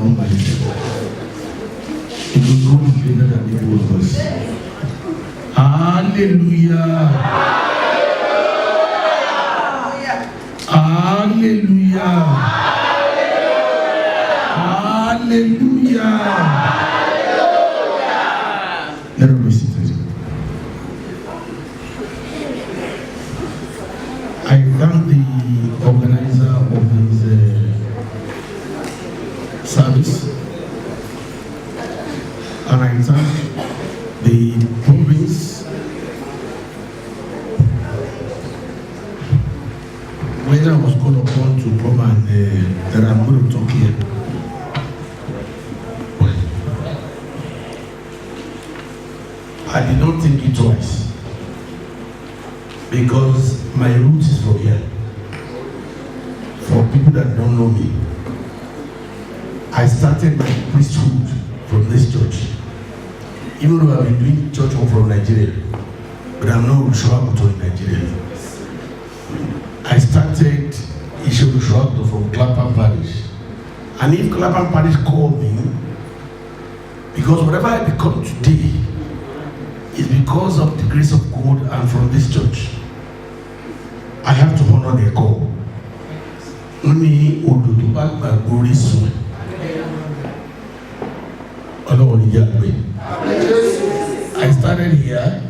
Almighty. It will go greater than the whole of us. Hallelujah. Hallelujah. Hallelujah. Let us be seated. I thank the organizer of this service, and I thank the province when I was called upon to come and that I'm going to talk here. I did not think it twice because my root is from here. For people that don't know me, I started my priesthood from this church. Even though I've been doing church work from Nigeria, but I'm not Ushuakuto in Nigeria. I started Ushuakuto from Clapham Parish. And if Clapham Parish called me, because whatever I become today is because of the grace of God and from this church, I have to honor their call. I started here.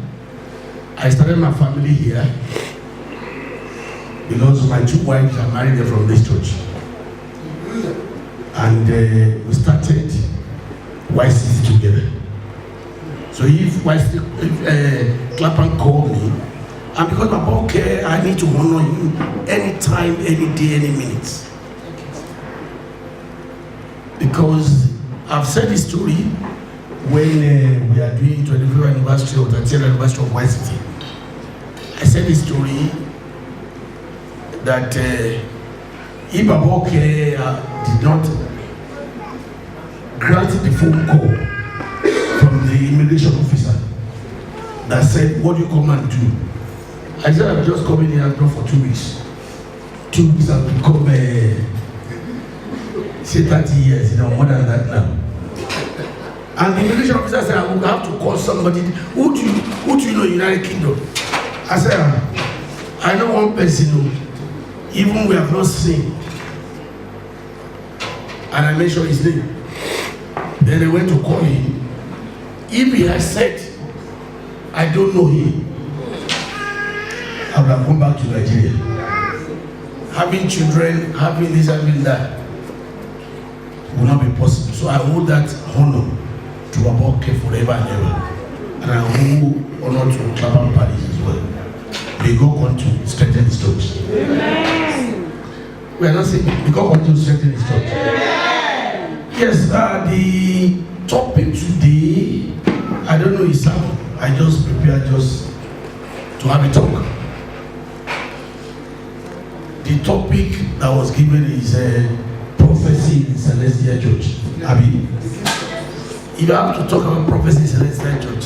I started my family here because my two wives are married there from this church. And we started YCC together. So if Clapham called me, and because my okay, I need to honor you anytime, any day, any minute. Because I've said this story when we are doing 25th anniversary or 30th anniversary of YCT. I said this story that if Baboke did not grant the phone call from the immigration officer that said, what do you come and do? I said, I'm just coming here for 2 weeks. 2 weeks I've become say 30 years, more than that now. And the immigration officer said, I will have to call somebody. Who do you know in the United Kingdom? I said, I know one person, even we have not seen. And I mentioned his name. Then they went to call him. If he had said, I don't know him, I would have come back to Nigeria. Having children, having this, having that, will not be possible. So I hold that honor to Baboke forever and ever. And I owe honor to Clapham Parish as well. May God want to strengthen His church. Amen. We are not saying, may God want to strengthen His church. Amen. Yes, the topic today, I don't know his sermon. I just prepared just to have a talk. The topic that was given is prophecy in Celestial Church. Abi, if I have to talk about prophecy in Celestial Church,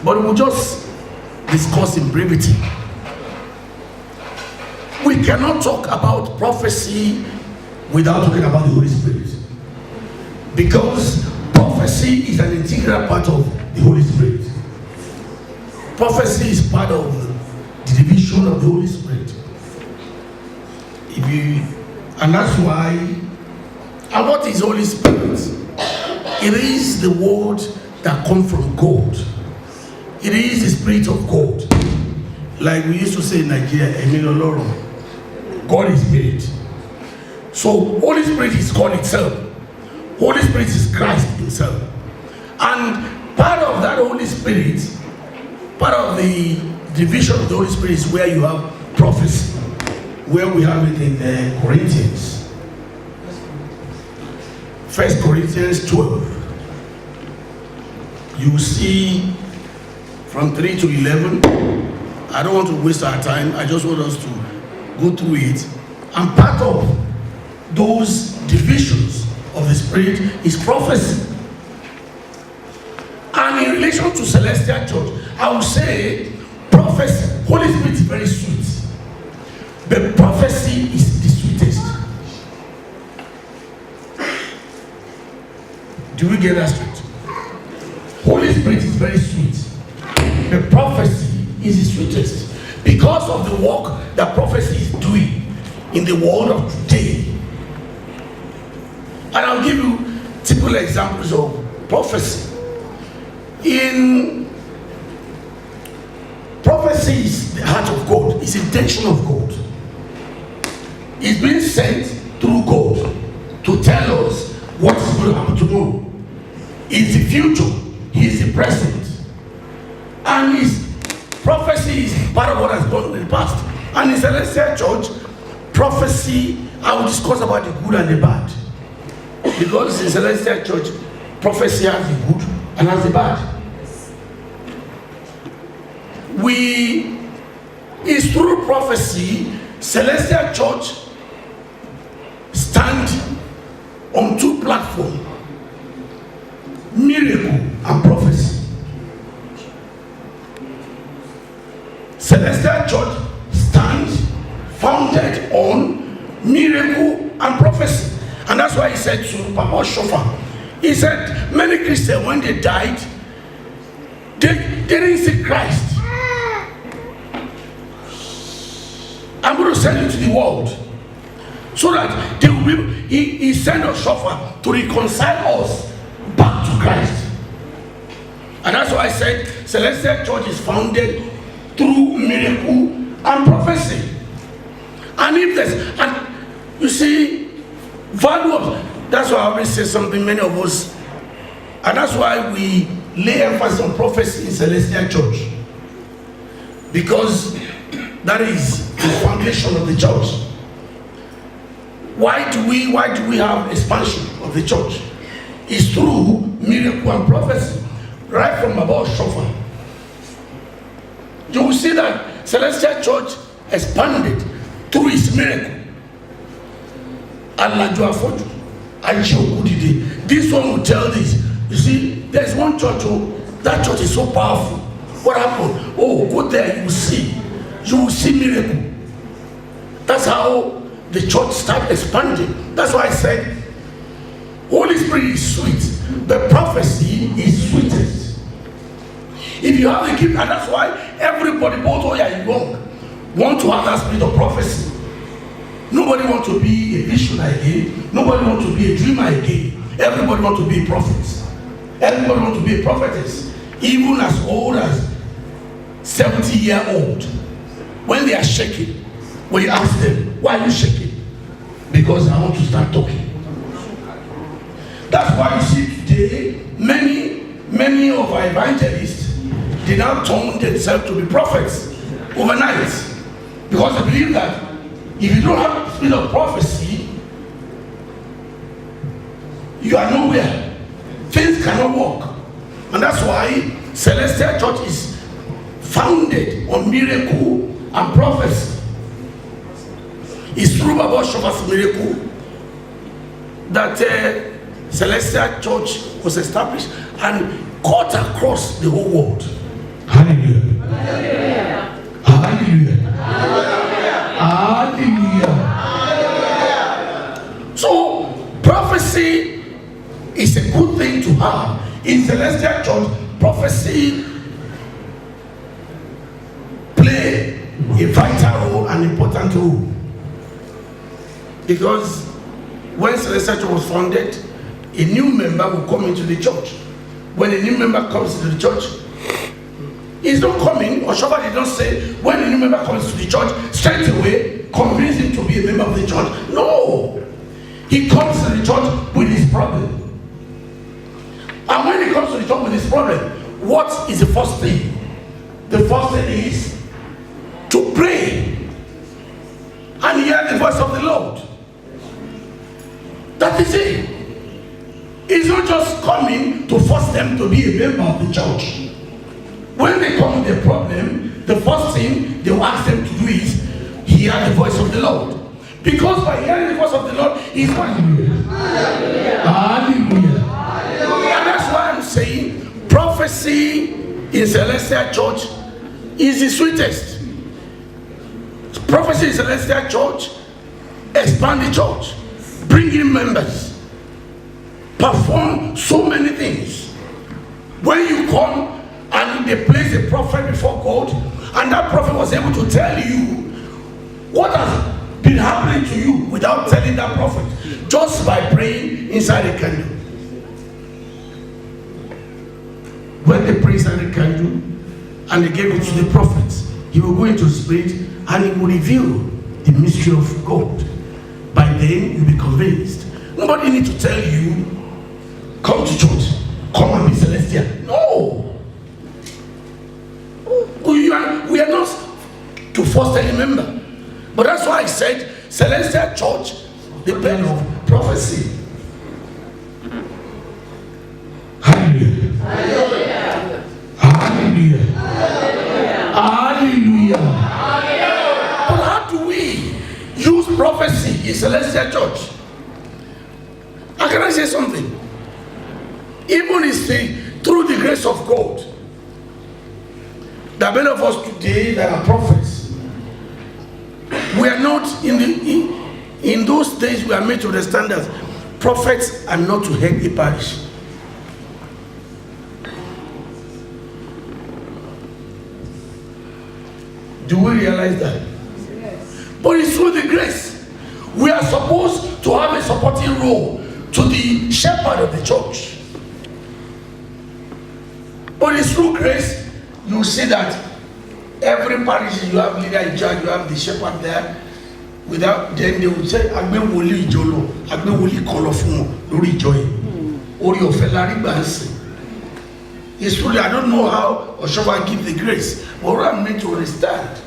but we'll just discuss in brevity. We cannot talk about prophecy without talking about the Holy Spirit, because prophecy is an integral part of the Holy Spirit. Prophecy is part of the division of the Holy Spirit. And that's why, and what is Holy Spirit? It is the word that comes from God. It is the Spirit of God. Like we used to say in Nigeria, Emilio Loro, God is Spirit. So Holy Spirit is God itself. Holy Spirit is Christ Himself. And part of that Holy Spirit, part of the division of the Holy Spirit is where you have prophecy, where we have it in Corinthians. 1 Corinthians 12. You see from 3 to 11. I don't want to waste our time. I just want us to go through it. And part of those divisions of the Spirit is prophecy. And in relation to Celestial Church, I would say prophecy, Holy Spirit is very sweet. But prophecy is Do we get that straight? Holy Spirit is very sweet. The prophecy is the sweetest because of the work that prophecy is doing in the world of today. And I'll give you typical examples of prophecy. In prophecy is the heart of God, it's the intention of God. It's being sent through God to tell us what is going to happen tomorrow. It's the future, He is the present. And His prophecy is part of what has gone in the past. And in Celestial Church, prophecy, I will discuss about the good and the bad. Because in Celestial Church, prophecy has the good and has the bad. It's through prophecy, Celestial Church stand on two platforms, miracle and prophecy. Celestial Church stands founded on miracle and prophecy. And that's why he said to Papa Shofar, he said, many Christians, when they died, they didn't see Christ. I'm going to send you to the world so that they will be, he sent a Shofar to reconcile us back to Christ. And that's why I said Celestial Church is founded through miracle and prophecy. And if there's, and you see, value of, that's why I always say something, many of us, and that's why we lay emphasis on prophecy in Celestial Church, because that is the foundation of the church. Why do we have expansion of the church? It's through miracle and prophecy, right from about Shofar. You will see that Celestial Church expanded through its miracle. This one will tell this. You see, there's one church, that church is so powerful. What happened? Oh, go there, you will see. You will see miracle. That's how the church started expanding. That's why I said, Holy Spirit is sweet. The prophecy is sweetest. If you have a gift, and that's why everybody, both old and young, want to have that spirit of prophecy. Nobody wants to be a visionary again. Nobody wants to be a dreamer again. Everybody wants to be a prophet. Everybody wants to be a prophetess. Even as old as 70-year-old. When they are shaking, when you ask them, why are you shaking? Because I want to start talking. That's why you see today, many of our evangelists, they now turn themselves to be prophets overnight. Because they believe that if you don't have the spirit of prophecy, you are nowhere. Things cannot work. And that's why Celestial Church is founded on miracle and prophecy. It's through Baba Shofar's miracle that Celestial Church was established and cut across the whole world. Hallelujah. Hallelujah. Hallelujah. Hallelujah. Hallelujah. So prophecy is a good thing to have. In Celestial Church, prophecy play a vital role, an important role. Because when Celestial Church was founded, a new member will come into the church. When a new member comes into the church, he's not coming, or Shofar did not say, when a new member comes to the church, straight away convince him to be a member of the church. No! He comes to the church with his problem. And when he comes to the church with his problem, what is the first thing? The first thing is to pray and hear the voice of the Lord. That is it. It's not just coming to force them to be a member of the church. When they come with a problem, the first thing they will ask them to do is hear the voice of the Lord. Because by hearing the voice of the Lord, He's Hallelujah. Hallelujah. Hallelujah. And that's why I'm saying prophecy in Celestial Church is the sweetest. Prophecy in Celestial Church expand the church, bring in members. perform so many things. When you come and they place a prophet before God, and that prophet was able to tell you what has been happening to you without telling that prophet, just by praying inside the candle. When they pray inside the candle and they gave it to the prophet, he will go into the spirit and he will reveal the mystery of God. By then you'll be convinced. Nobody needs to tell you, come to church, come and be celestial. No. We are not to force any member. But that's why I said celestial church depends on prophecy. Hallelujah. Hallelujah. Hallelujah. Hallelujah. But how do we use prophecy in celestial church? How can I say something? Even through the grace of God, there are many of us today that are prophets. We are not in those days we are made to understand that prophets are not to head a parish. Do we realize that? Yes. But it's through the grace. We are supposed to have a supporting role to the shepherd of the church. But it's through grace. You see that every parish you have leader in charge, you have the shepherd there. Without then they will say, Agbe woli ijolo, Agbe woli kolofun lori joy. Ori ofelari bansi. It's true, I don't know how Oshoba give the grace. But what I'm meant to understand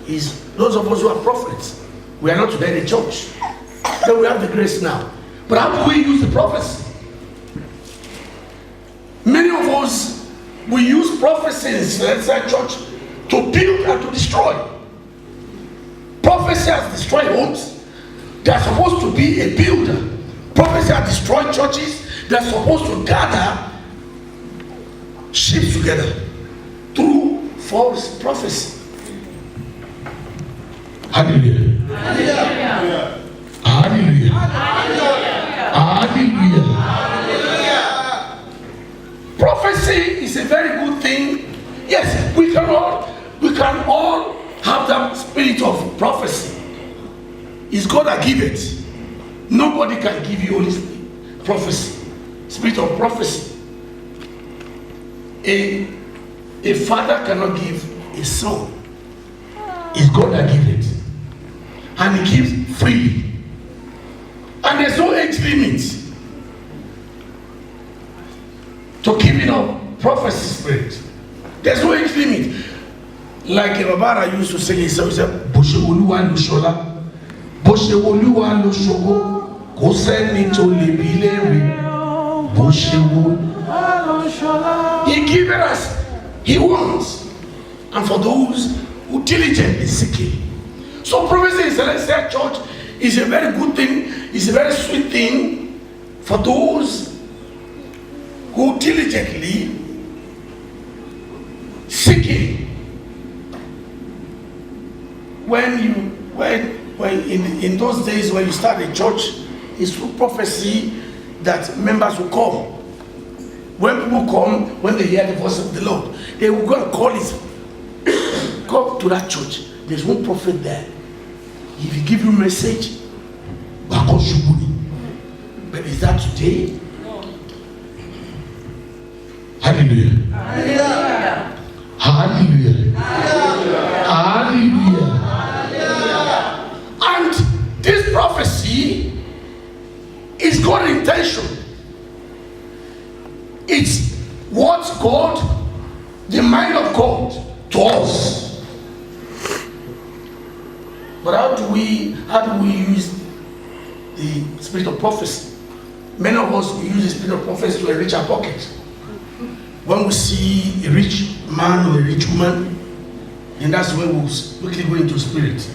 is those of us who are prophets, we are not today in the church. Then we have the grace now. But how do we use the prophecy? Many of us, we use prophecy in celestial church to build and to destroy. Prophecy has destroyed homes. They are supposed to be a builder. Prophecy has destroyed churches. They are supposed to gather sheep together through false prophecy. Hallelujah. Hallelujah. Hallelujah. Hallelujah. Hallelujah. Prophecy is a very good thing. Yes, we can all have that spirit of prophecy. It's God that gives it. Nobody can give you only prophecy, spirit of prophecy. A father cannot give a son. It's God that gives it. And he gives freely. And there's no age limit to keeping up prophecy spirit. There's no age limit. Like Babara used to sing his song, he said, Boshe Oluwa lo shola, Boshe Oluwa lo shogo, kò sẹ́ni tó lè bi léèrè, Boshe Oluwa lo shola. He gives us, he wants. And for those who diligently seek him. So prophecy in celestial church is a very good thing, it's a very sweet thing for those who diligently seek him. When in those days when you start a church, it's through prophecy that members will come. When people come, when they hear the voice of the Lord, they will go and come to that church. There's one prophet there. If he give you a message, but is that today? Hallelujah. Hallelujah. Hallelujah. Hallelujah. Hallelujah. And this prophecy is God's intention. It's what God, the mind of God to us. But how do we use the spirit of prophecy? Many of us use the spirit of prophecy to enrich our pocket. When we see a rich man or a rich woman, and that's where we'll quickly go into spirit.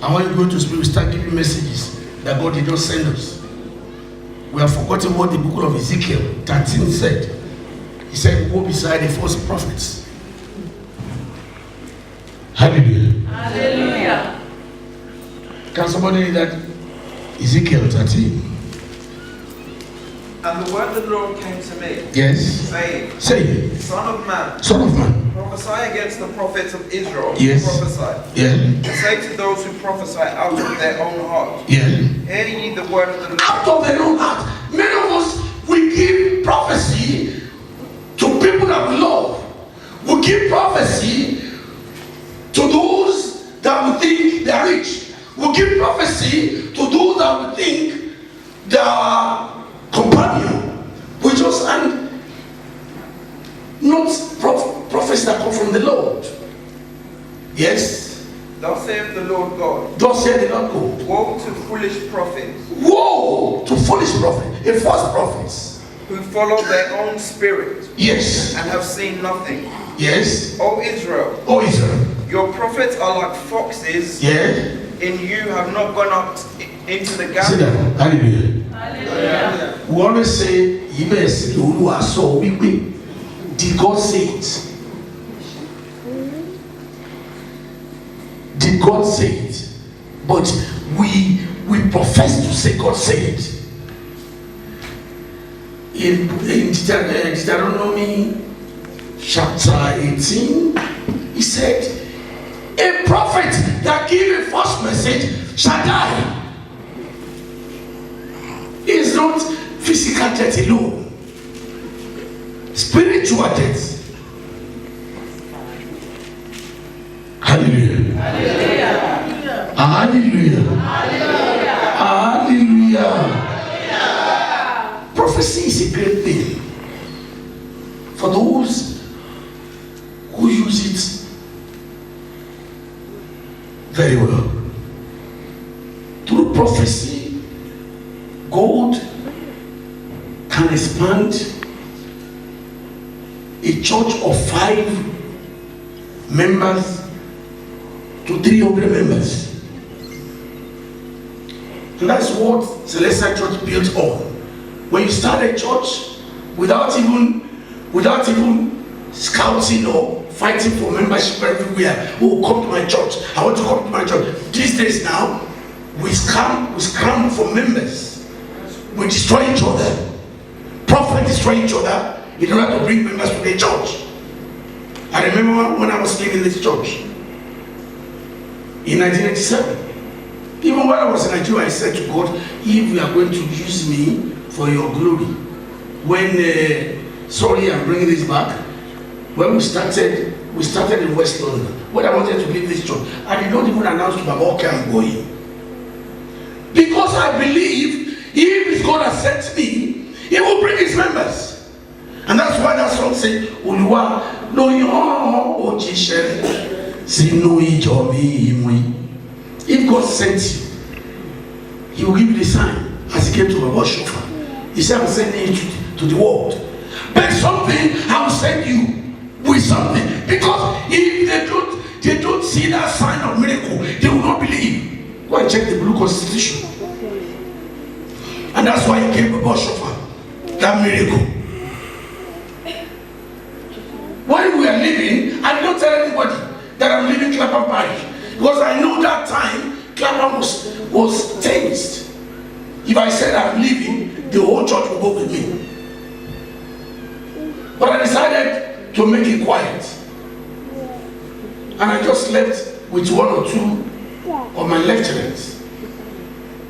And when you go into spirit, we start giving messages that God did not send us. We have forgotten what the book of Ezekiel 13 said. He said, go beside the false prophets. Hallelujah. Hallelujah. Can somebody read that? Ezekiel 13. And the word of the Lord came to me, Yes. saying, Say, Son of man, prophesy against the prophets of Israel. Yes. Prophesy. Yeah. And say to those who prophesy out of their own heart, Yeah. hear ye the word of the Lord. Out of their own heart. Many of us, we give prophecy to people that we love. We give prophecy to those that we think they are rich. We give prophecy to those that we think they are companion. We just and not prophets that come from the Lord. Yes. Thus saith the Lord God. Thus saith the Lord God. Woe to foolish prophets. Woe to foolish prophets, a false prophets, who follow their own spirit. Yes. And have seen nothing. Yes. O Israel. O Israel. Your prophets are like foxes. Yeah. In you have not gone up into the garden. See that? Hallelujah. Hallelujah. We always say, yes, Oluwa so we did God say it? Did God say it? But we profess to say God said it. In Deuteronomy chapter 18, he said, a prophet that gives a false message shall die. It's not physical death alone, spiritual death. Hallelujah. Hallelujah. Hallelujah. Hallelujah. Hallelujah. Prophecy is a great thing for those who use it very well. Through prophecy, God can expand a church of 5 members to 300 members. And that's what Celestial Church built on. When you start a church without even scouting or fighting for membership everywhere, oh, come to my church, I want to come to my church. These days now, we scramble for members. We destroy each other. Prophets destroy each other in order to bring members to the church. I remember when I was leaving this church in 1987. Even when I was in Nigeria, I said to God, if you are going to use me for your glory, when sorry, I'm bringing this back. When we started in West London. When I wanted to leave this church, I did not even announce to Baba, okay, I'm going. Because I believe if God has sent me, He will bring His members. And that's why that song says, Oluwa lo yon ojise sinu ijo mi. If God sent you, He will give you the sign as He came to Baba Shofar. He said, I'm sending you to the world. But something, I will send you with something. Because if they don't see that sign of miracle, they will not believe. Go and check the Blue Constitution. And that's why He gave Baba Shofar that miracle. When we are leaving, I don't tell anybody that I'm leaving Clapham Parish. Because I know that time Clapham was tensed. If I said I'm leaving, the whole church will go with me. But I decided to make it quiet. And I just left with 1 or 2 of my lecturers.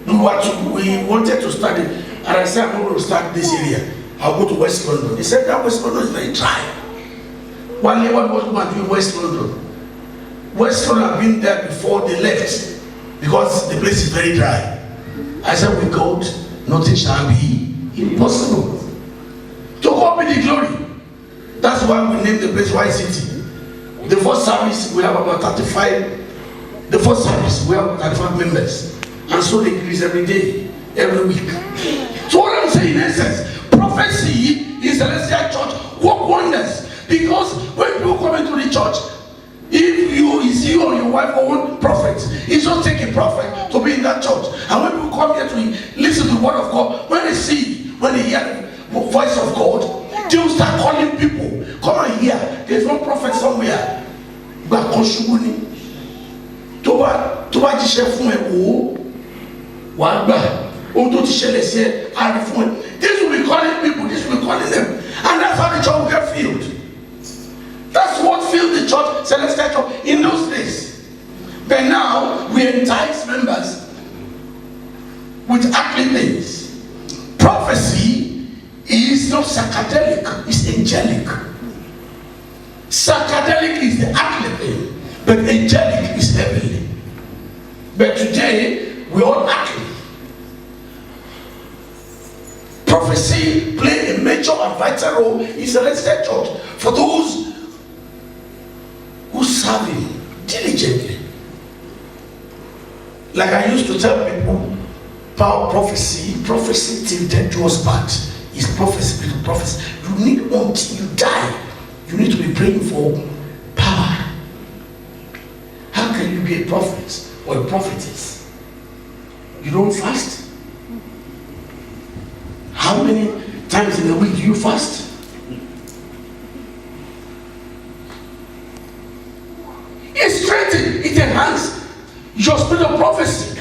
We wanted to study, and I said, I'm going to start this area. I'll go to West London. They said that West London is very dry. One day, what was going to do in West London? West London have been there before they left because the place is very dry. I said, with God, nothing shall be impossible. To God be the glory. That's why we named the place White City. The first service, we have about 35. The first service, we have 35 members. And so they increase every day, every week. So what I'm saying in essence, prophecy in Celestial Church work wonders. Because when people come into the church, if it's you or your wife or one prophet, it's just take a prophet to be in that church. And when people come here to listen to the word of God, when they hear the voice of God, they will start calling people. Come and hear. There's no prophet somewhere. But Koshubuni. Toba jíṣẹ́ fún ẹ wò wá gbà ohun tó ti ṣẹlẹ̀ sí ẹ á rí fún ẹ. This will be calling people, this will be calling them. And that's how the church will get filled. That's what filled the church, Celestial Church, in those days. But now, we entice members with earthly things. Prophecy is not psychedelic, it's angelic. Psychedelic is the earthly thing, but angelic is heavenly. But today, we all earthly. Prophecy play a major and vital role in Celestial Church for those who serve him diligently. Like I used to tell people, power prophecy till death do us part is prophecy. You need, until you die, you need to be praying for power. How can you be a prophet or a prophetess? You don't fast? How many times in a week do you fast? It strengthens, it enhances your spirit of prophecy.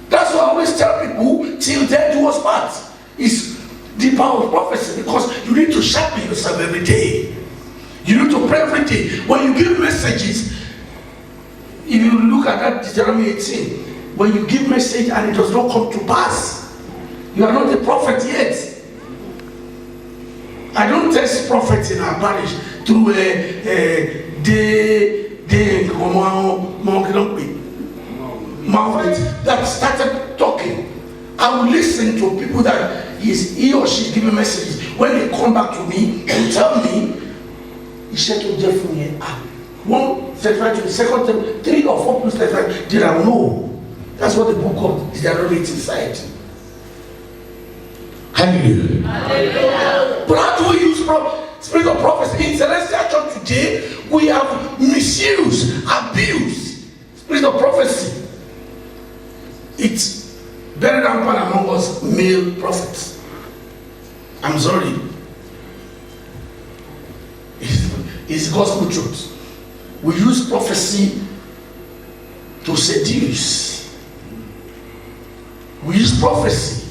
That's why I always tell people, till death do us part is the power of prophecy, because you need to sharpen yourself every day. You need to pray every day. When you give messages, if you look at that Deuteronomy 18, when you give message and it does not come to pass, you are not a prophet yet. I don't test prophets in our parish through that started talking. I will listen to people that he or she is giving messages. When they come back to me and tell me, one certified to the second time, 3 or 4 people certified, did I know? That's what the book of Deuteronomy inside. Hallelujah. Hallelujah. But how do we use spirit of prophecy? In Celestial Church today, we have misused, abused spirit of prophecy. It's very rampant among us male prophets. I'm sorry. It's gospel truth. We use prophecy to seduce. We use prophecy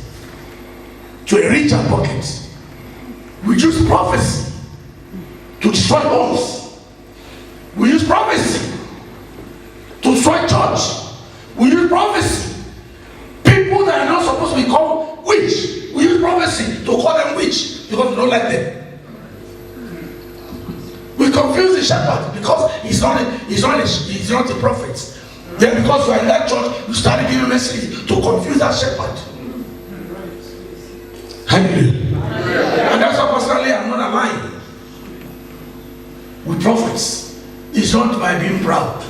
to enrich our pockets. We use prophecy to destroy homes. We use prophecy to destroy church. We use prophecy. People that are not supposed to be called witch, we use prophecy to call them witch because we don't like them. We confuse the shepherd because he's not a prophet. Then because you are in that church, you started giving messages to confuse that shepherd. Hallelujah. And that's why personally I'm not aligned with prophets. It's not by being proud.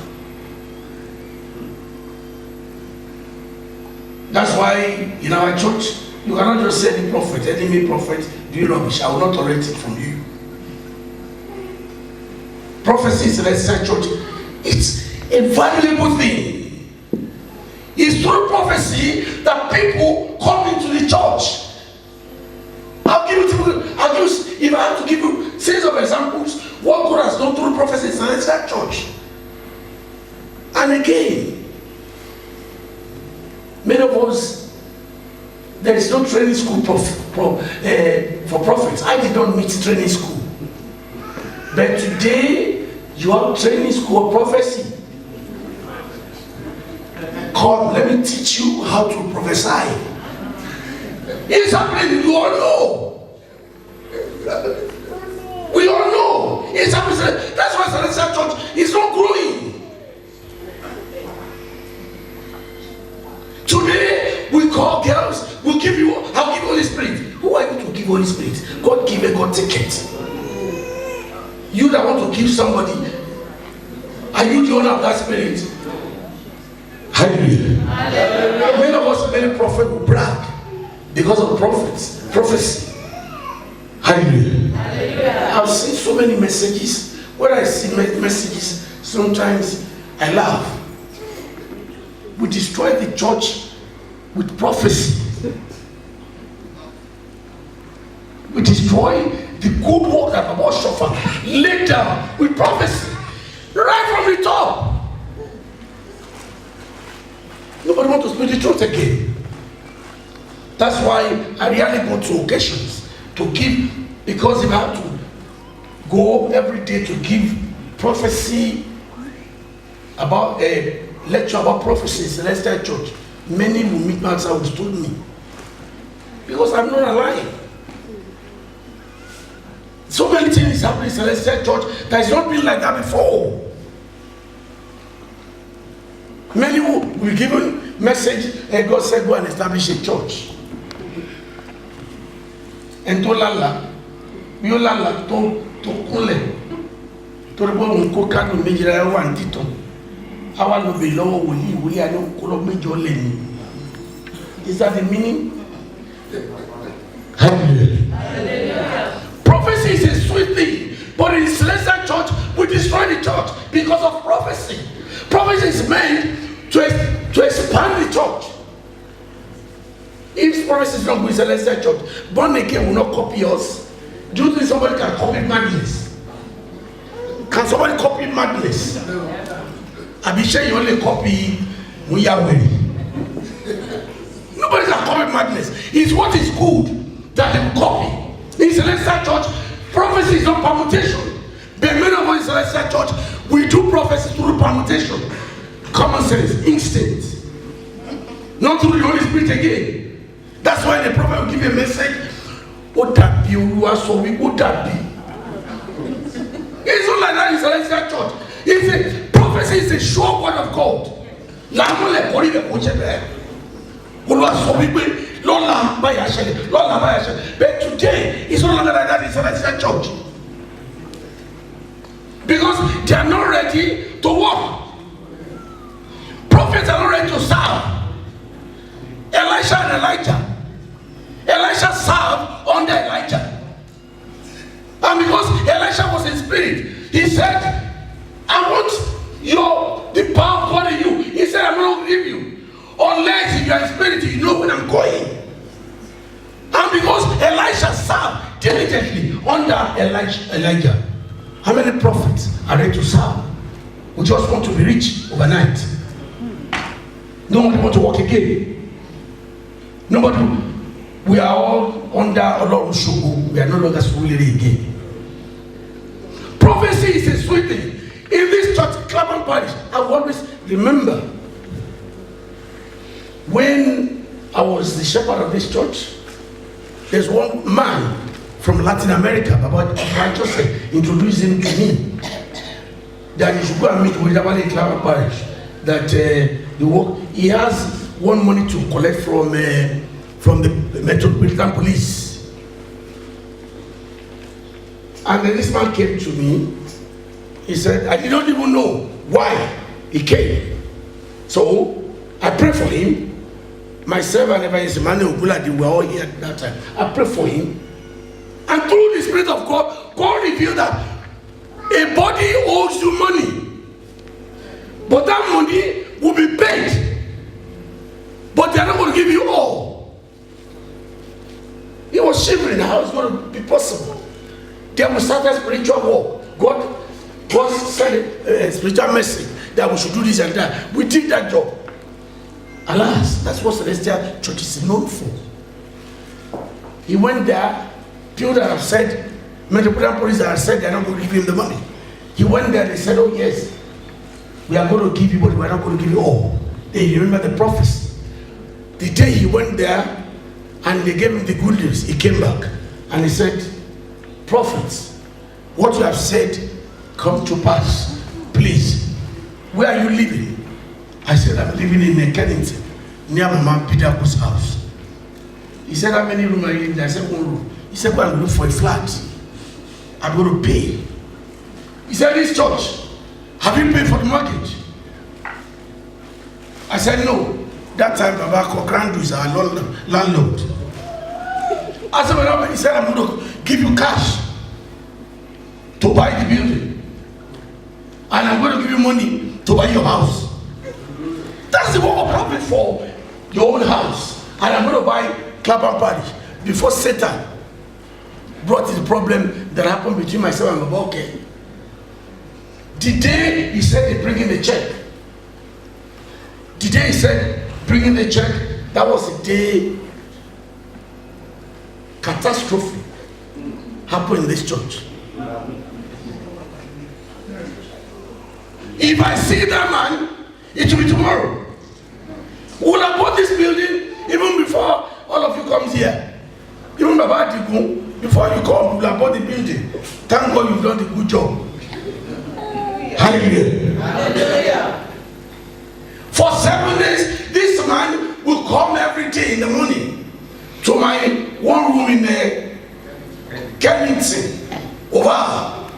That's why in our church, you cannot just say any prophet, enemy prophet, do rubbish. I will not tolerate it from you. Prophecy in Celestial Church, it's a valuable thing. It's through prophecy that people come into the church. If I have to give you series of examples, what God has done through prophecy in Celestial Church. And again, many of us, there is no training school for prophets. I did not meet training school. But today, you have training school of prophecy. Come, let me teach you how to prophesy. It's happening, you all know. We all know. It's happening. That's why Celestial Church is not growing. Today, we call girls, I'll give you Holy Spirit. Who are you to give Holy Spirit? God give it, God take it. You that want to give somebody, are you the owner of that spirit? Hallelujah. Hallelujah. Many of us, many prophets will brag because of prophets, prophecy. Hallelujah. Hallelujah. I've seen so many messages. When I see messages, sometimes I laugh. We destroy the church with prophecy. We destroy the good work that Baba Shofar laid down with prophecy. Right from the top. Nobody wants to speak the truth again. That's why I rarely go to occasions to give, because if I have to go every day to give prophecy about a lecture about prophecy in Celestial Church, many will meet my answer who told me. Because I'm not alive. So many things happening in Celestial Church that has not been like that before. Many will be given message, and God said, go and establish a church. And to lala, you lala to kule, to the one who can make it one tito. I want to be low, we are no color major lane. Is that the meaning? Hallelujah. Prophecy is a sweet thing, but in Celestial Church, we destroy the church because of prophecy. Prophecy is meant to expand the church. If prophecy is not good in Celestial Church, born again will not copy us. Do you think somebody can copy madness? Can somebody copy madness? Abisha, you only copy Yahweh. Nobody can copy madness. It's what is good that they will copy. In Celestial Church, prophecy is not permutation. But many of us in Celestial Church, we do prophecy through permutation. Common sense, instinct. Not through the Holy Spirit again. That's why the prophet will give you a message. Would that be? Would that be? It's not like that in Celestial Church. It's a prophecy is a sure word of God. But today, it's no longer like that in Celestial Church. Because they are not ready to work. Prophets are not ready to serve. Elisha and Elijah. Elisha served under Elijah. And because Elisha was in spirit, he said, I want the power of God in you. He said, I'm not going to give you. Unless if you are in spirit, you know when I'm going. And because Elisha served diligently under Elijah, how many prophets are ready to serve? We just want to be rich overnight. Nobody want to work again. Nobody. We are all under Olorun Shogo. We are no longer solely again. Prophecy is a sweet thing. In this church, Clapham Parish, I will always remember when I was the shepherd of this church, there's one man from Latin America, Baba Joseph, introduced him to me that he should go and meet with Dabali in Clapham Parish. That he has one money to collect from the Metropolitan Police. And then this man came to me. He said, I did not even know why he came. So I prayed for him. Myself and Evangelist Emmanuel Oguladi were all here at that time. I prayed for him. And through the Spirit of God, God revealed that a body owes you money. But that money will be paid. But they are not going to give you all. He was shivering how it's going to be possible. Then we started spiritual war. God said a spiritual message that we should do this and that. We did that job. Alas, that's what Celestial Church is known for. He went there, people that have said, Metropolitan Police that have said they're not going to give him the money. He went there, they said, oh yes, we are going to give you, but we are not going to give you all. They remember the prophecy. The day he went there and they gave him the good news, he came back and he said, prophets, what you have said come to pass. Please, where are you living? I said, I'm living in Kennington, near Mama Peter's house. He said, how many rooms are you in? I said, one room. He said, go and look for a flat. I'm going to pay. He said, this church, have you paid for the mortgage? I said, no. That time, Baba Kokrandu is our landlord. I said, well, he said, I'm going to give you cash to buy the building. And I'm going to give you money to buy your house. That's the work of prophet for your own house. And I'm going to buy Clapham Parish before Satan brought the problem that happened between myself and Baba. Okay. The day he said they bring in the check. The day he said bring in the check, that was the day catastrophe happened in this church. If I see that man, it will be tomorrow. We will have bought this building even before all of you come here. Even Baba Adigun, before you come, we will have bought the building. Thank God you've done the good job. Hallelujah. Hallelujah. For 7 days, this man will come every day in the morning to my one room in Kennington. Over.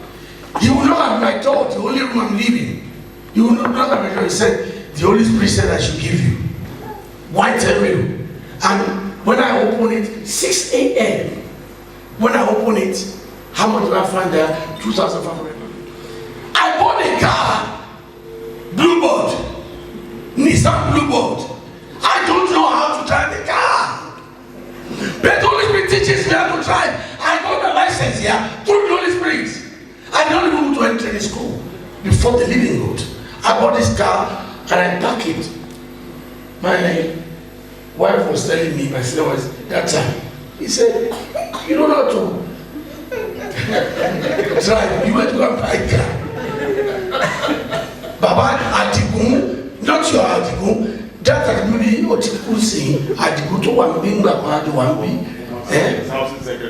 He will knock at my door, the only room I'm living. He will knock at my door. He said, the Holy Spirit said I should give you white area. And when I open it, 6 a.m. When I open it, how much do I find there? 2,500. I bought a car, Bluebird, Nissan Bluebird. I don't know how to drive the car. But the Holy Spirit teaches me how to drive. I got my license here through the Holy Spirit. I don't even go to enter the school before the living road. I bought this car and I parked it. My wife was telling me, my sister was that time. He said, you don't know how to drive. You went to go and buy a car. Baba Adigun, not your Adigun, that Adigun, what you say, Adigun to one being back to one being.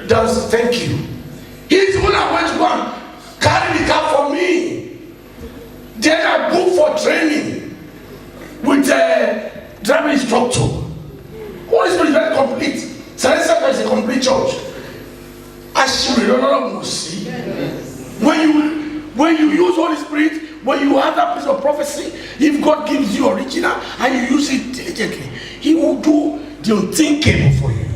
That's thank you. He's the one that went to go and carry the car for me. Then I booked for training with a driving instructor. Holy Spirit is very complete. Celestial is a complete church. When you use Holy Spirit, when you have that piece of prophecy, if God gives you original and you use it diligently, He will do the unthinkable for you.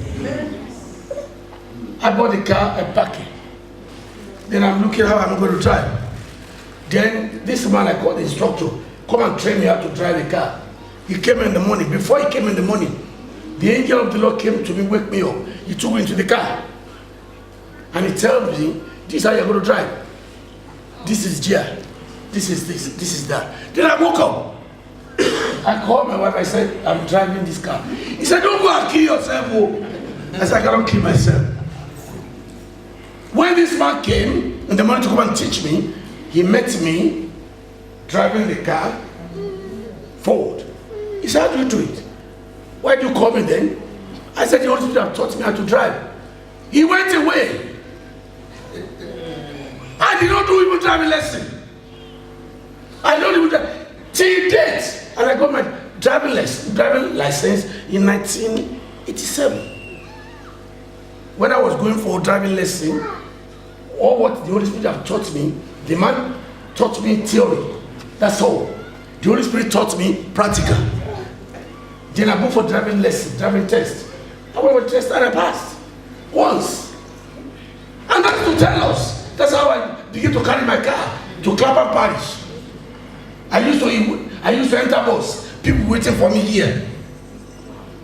I bought the car, I parked it. Then I'm looking how I'm going to drive. Then this man, I called the instructor, come and train me how to drive the car. He came in the morning. Before he came in the morning, the angel of the Lord came to me, wake me up. He took me into the car. And he tells me, this is how you're going to drive. This is gear. This is this. This is that. Then I woke up. I called my wife. I said, I'm driving this car. He said, don't go and kill yourself. Oh. I said, I cannot kill myself. When this man came in the morning to come and teach me, he met me driving the car forward. He said, how do you do it? Why do you call me then? I said, the Holy Spirit have taught me how to drive. He went away. I did not do even driving lesson. I don't even drive till date. And I got my driving license in 1987. When I was going for driving lesson, all what the Holy Spirit have taught me, the man taught me theory. That's all. The Holy Spirit taught me practical. Then I booked for driving lesson, driving test. I went for test and I passed once. And that's to tell us. That's how I began to carry my car to Clapham Parish. I used to enter bus. People waiting for me here.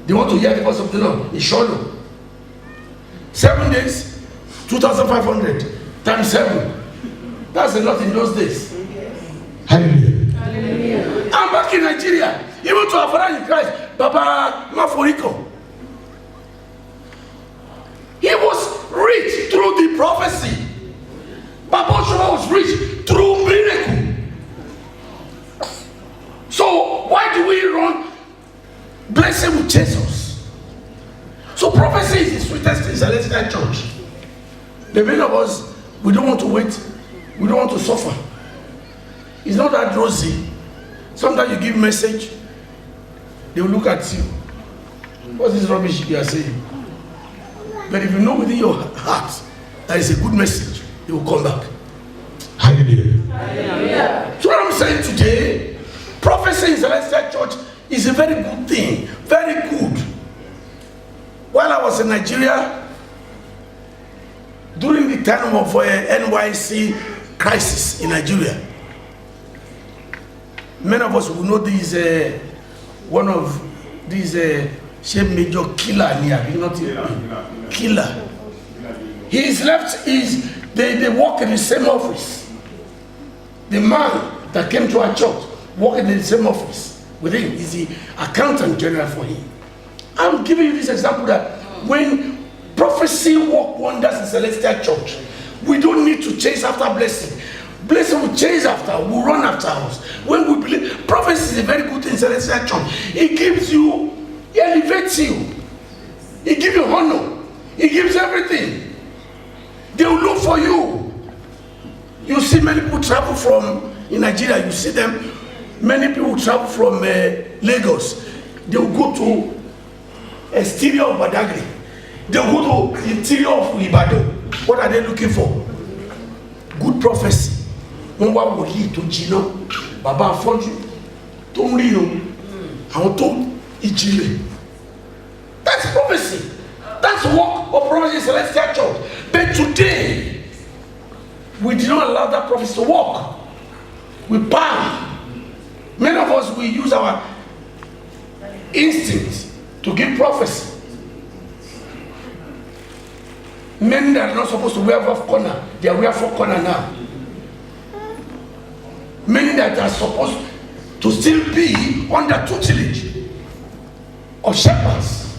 They want to hear the voice of the Lord. It's sure. 7 days, 2,500 times 7. That's a lot in those days. Hallelujah. Hallelujah. I'm back in Nigeria. Even to our father in Christ, Baba Maforiko. He was rich through the prophecy. Baba Oshoma was rich through miracle. So why do we run blessing with Jesus? So prophecy is the sweetest in Celestial Church. The many of us, we don't want to wait. We don't want to suffer. It's not that rosy. Sometimes you give message, they will look at you. What's this rubbish you are saying? But if you know within your heart that is a good message, they will come back. Hallelujah. Hallelujah. So what I'm saying today, prophecy in Celestial Church is a very good thing. Very good. While I was in Nigeria, during the time of NYC crisis in Nigeria, many of us will know this one of these same major killer killer. He's left they work in the same office. The man that came to our church working in the same office with him is the accountant general for him. I'm giving you this example that when Prophecy work wonders in Celestial Church. We don't need to chase after blessing. Blessing will chase after, will run after us. When we believe, prophecy is a very good thing in Celestial Church. It gives you, it elevates you. It gives you honor. It gives everything. They will look for you. You see many people travel from, in Nigeria, you see them, many people travel from Lagos. They will go to exterior of Badagry. They will go to interior of Ibadan. What are they looking for? Good prophecy. Wọ́n wá wòlíì tó jiná, bàbá afọ́jú tó ń ríran, àwọn tó ìjìnlẹ̀. That's prophecy. That's work of prophecy in Celestial Church. But today, we did not allow that prophecy to work. We ban. Many of us, we use our instinct to give prophecy. Men that are not supposed to wear four corner, they wear four corner now. Men that are supposed to still be under tutelage of shepherds,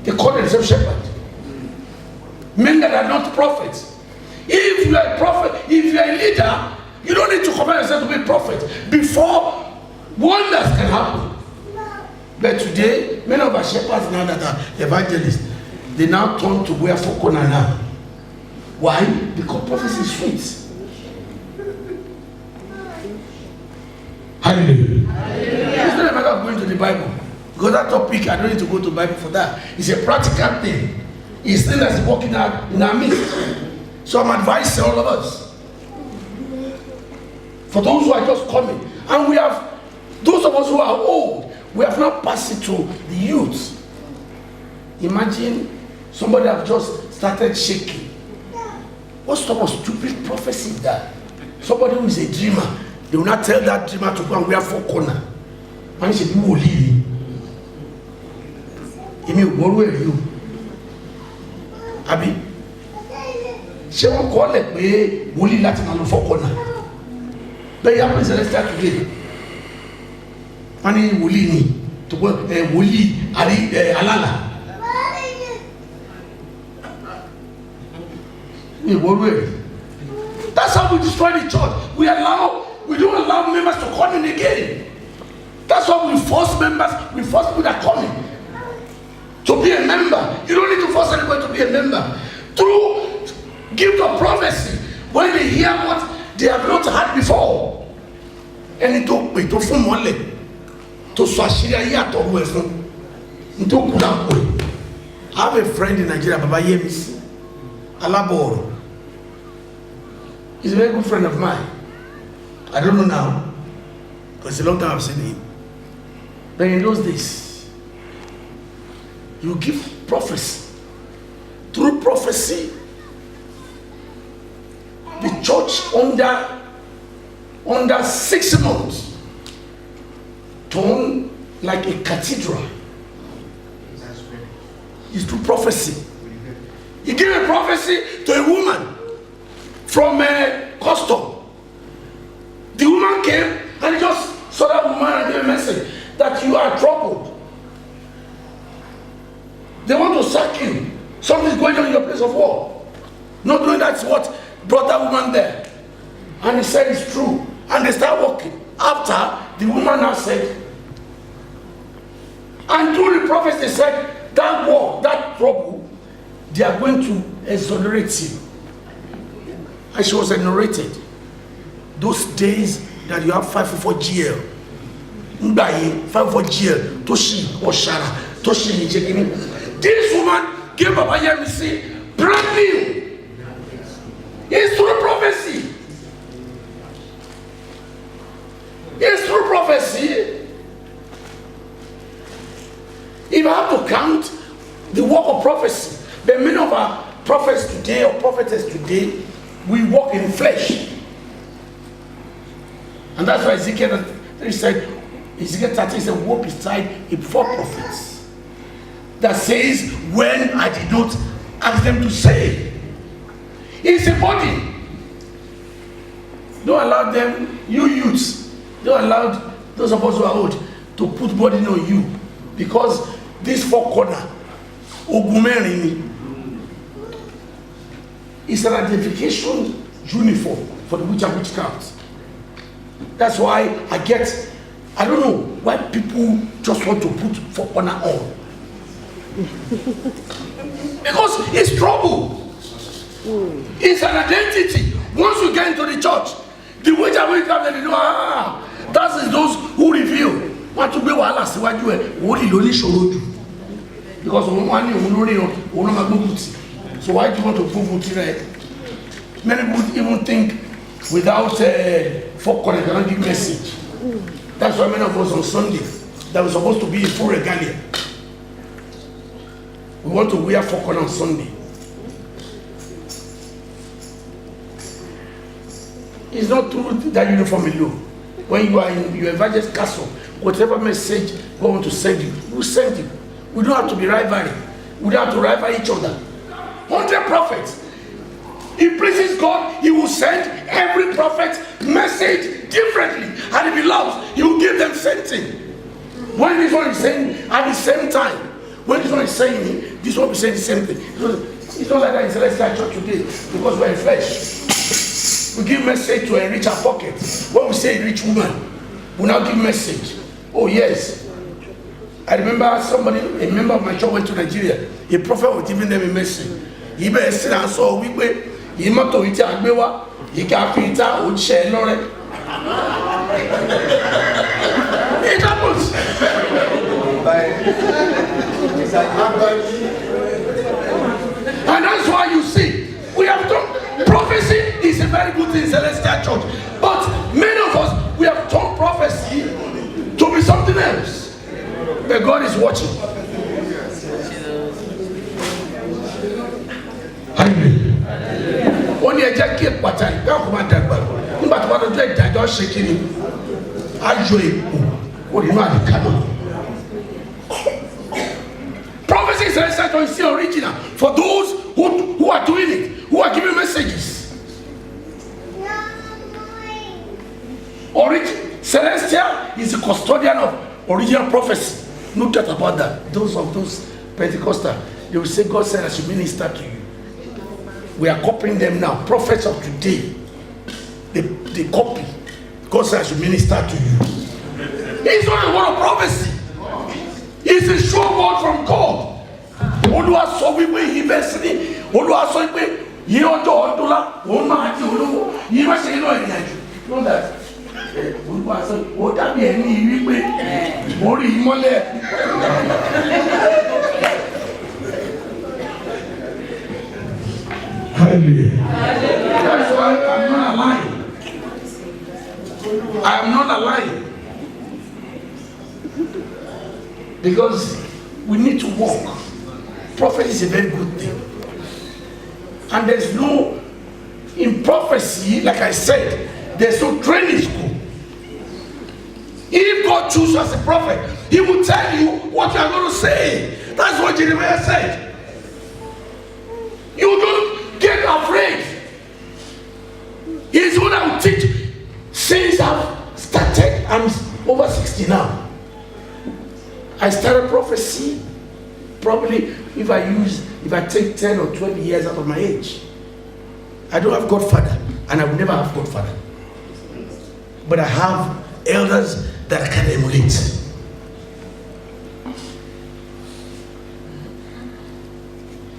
they call themselves shepherds. Men that are not prophets. If you are a prophet, if you are a leader, you don't need to compare yourself to be a prophet before wonders can happen. But today, many of our shepherds now that are evangelists, they now turn to wear four corner now. Why? Because prophecy is sweet. Hallelujah. Hallelujah. It's not a matter of going to the Bible. Because that topic, I don't need to go to the Bible for that. It's a practical thing. It's thing that's working out in our midst. So I'm advising all of us. For those who are just coming. And we have, those of us who are old, we have not passed it to the youth. Imagine somebody have just started shaking. What sort of stupid prophecy is that? Somebody who is a dreamer, they will not tell that dreamer to go and wear four corner. And he said, you will leave. He may worry you. Abi, she won't call it pé wòlíì láti máa lọ four corner. But you have to Celestial today. Wọ́n ní wòlíì ni to go wòlíì alala. That's how we destroy the church. We don't allow members to come in again. That's why we force members, we force people that come in to be a member. You don't need to force anybody to be a member. Through gift of prophecy, when they hear what they have not heard before. And to fún mọ́lẹ̀, to sọ àṣírí ayé àtọ̀run ẹ̀ fún. To kú lápò. I have a friend in Nigeria, Baba Yemisi Alaboro. He's a very good friend of mine. I don't know now, because it's a long time I've seen him. But in those days, you give prophecy. Through prophecy, the church under 6 months turned like a cathedral. It's through prophecy. He gave a prophecy to a woman from a custom. The woman came and just saw that woman and gave a message that you are troubled. They want to sack you. Something's going on in your place of work. Not knowing that's what brought that woman there. And he said it's true. And they start working. After, the woman now said, and through the prophets they said, that work, that trouble, they are going to exonerate you. And she was exonerated. Those days that you have 544 GL. 544 GL. Toshi Oshara. Toshi Njekini. This woman gave Baba Yemisi brand new. It's through prophecy. It's through prophecy. If I have to count the work of prophecy, but many of our prophets today or prophetess today, we walk in flesh. And that's why Ezekiel said, Ezekiel 30 said, woe beside the 4 prophets. That says, when I did not ask them to say. It's a body. Don't allow them, you youths, don't allow those of us who are old to put burden on you. Because this 4 corner, Ogumerini, is an identification uniform for the witchcraft. That's why I don't know why people just want to put for honor on. Because it's trouble. It's an identity. Once you get into the church, the witchcraft, they know, that is those who reveal. Want to be wàhálà síwájú ẹ, wọ́n lè lórí ìṣòro jù. Because òun wá ní òun lórí òun náà máa gbógun tì. So why do you want to gbógun tì rẹ? Many people even think without folk they cannot give message. That's why many of us on Sunday that we're supposed to be in full regalia. We want to wear folk on Sunday. It's not true that uniform alone. When you are in your evangelist castle, whatever message we want to send you, we'll send you. We don't have to be rivaling. We don't have to rival each other. 100 prophets. It pleases God, He will send every prophet message differently. And if He loves, He will give them same thing. When this one is saying at the same time, when this one is saying it, this one will say the same thing. It's not like that in Celestial Church today, because we're in flesh. We give message to enrich our pocket. When we say rich woman, we now give message. Oh yes. I remember a member of my church went to Nigeria. A prophet was giving them a message. He better sit and saw we he must to it agbewa. He can fit out would share Lord. It happens. And that's why you see, we have done prophecy is a very good thing in Celestial Church. But many of us, we have turned prophecy to be something else. But God is watching. Only a jacket, but I don't want that. But what a day I don't shake him. I joy. What do you want to come? Prophecy is still original for those who are doing it, who are giving messages. Celestial is the custodian of original prophecy. No doubt about that. Those Pentecostal, they will say, God said I should minister to you. We are copying them now. Prophets of today, they copy. God said I should minister to you. It's not a word of prophecy. It's a sure word from God. Olúwa sọ wípé yìí bẹ́ẹ̀ sí ni. Olúwa sọ wípé yìí ọjọ́ ọdúnlá òun máa di olówó yìí má ṣe inú ẹ̀yìn àjò. Know that. Olúwa sọ ó dàbí ẹni wípé orí ìmọ́lẹ̀. Hallelujah. That's why I'm not lying. I'm not lying. Because we need to walk. Prophecy is a very good thing. And there's no, in prophecy, like I said, there's no training school. If God chooses as a prophet, He will tell you what you are going to say. That's what Jeremiah said. You don't get afraid. He's the one that will teach. Since I've started, I'm over 60 now. I started prophecy probably if I take 10 or 20 years out of my age. I don't have Godfather, and I will never have Godfather. But I have elders that I can emulate.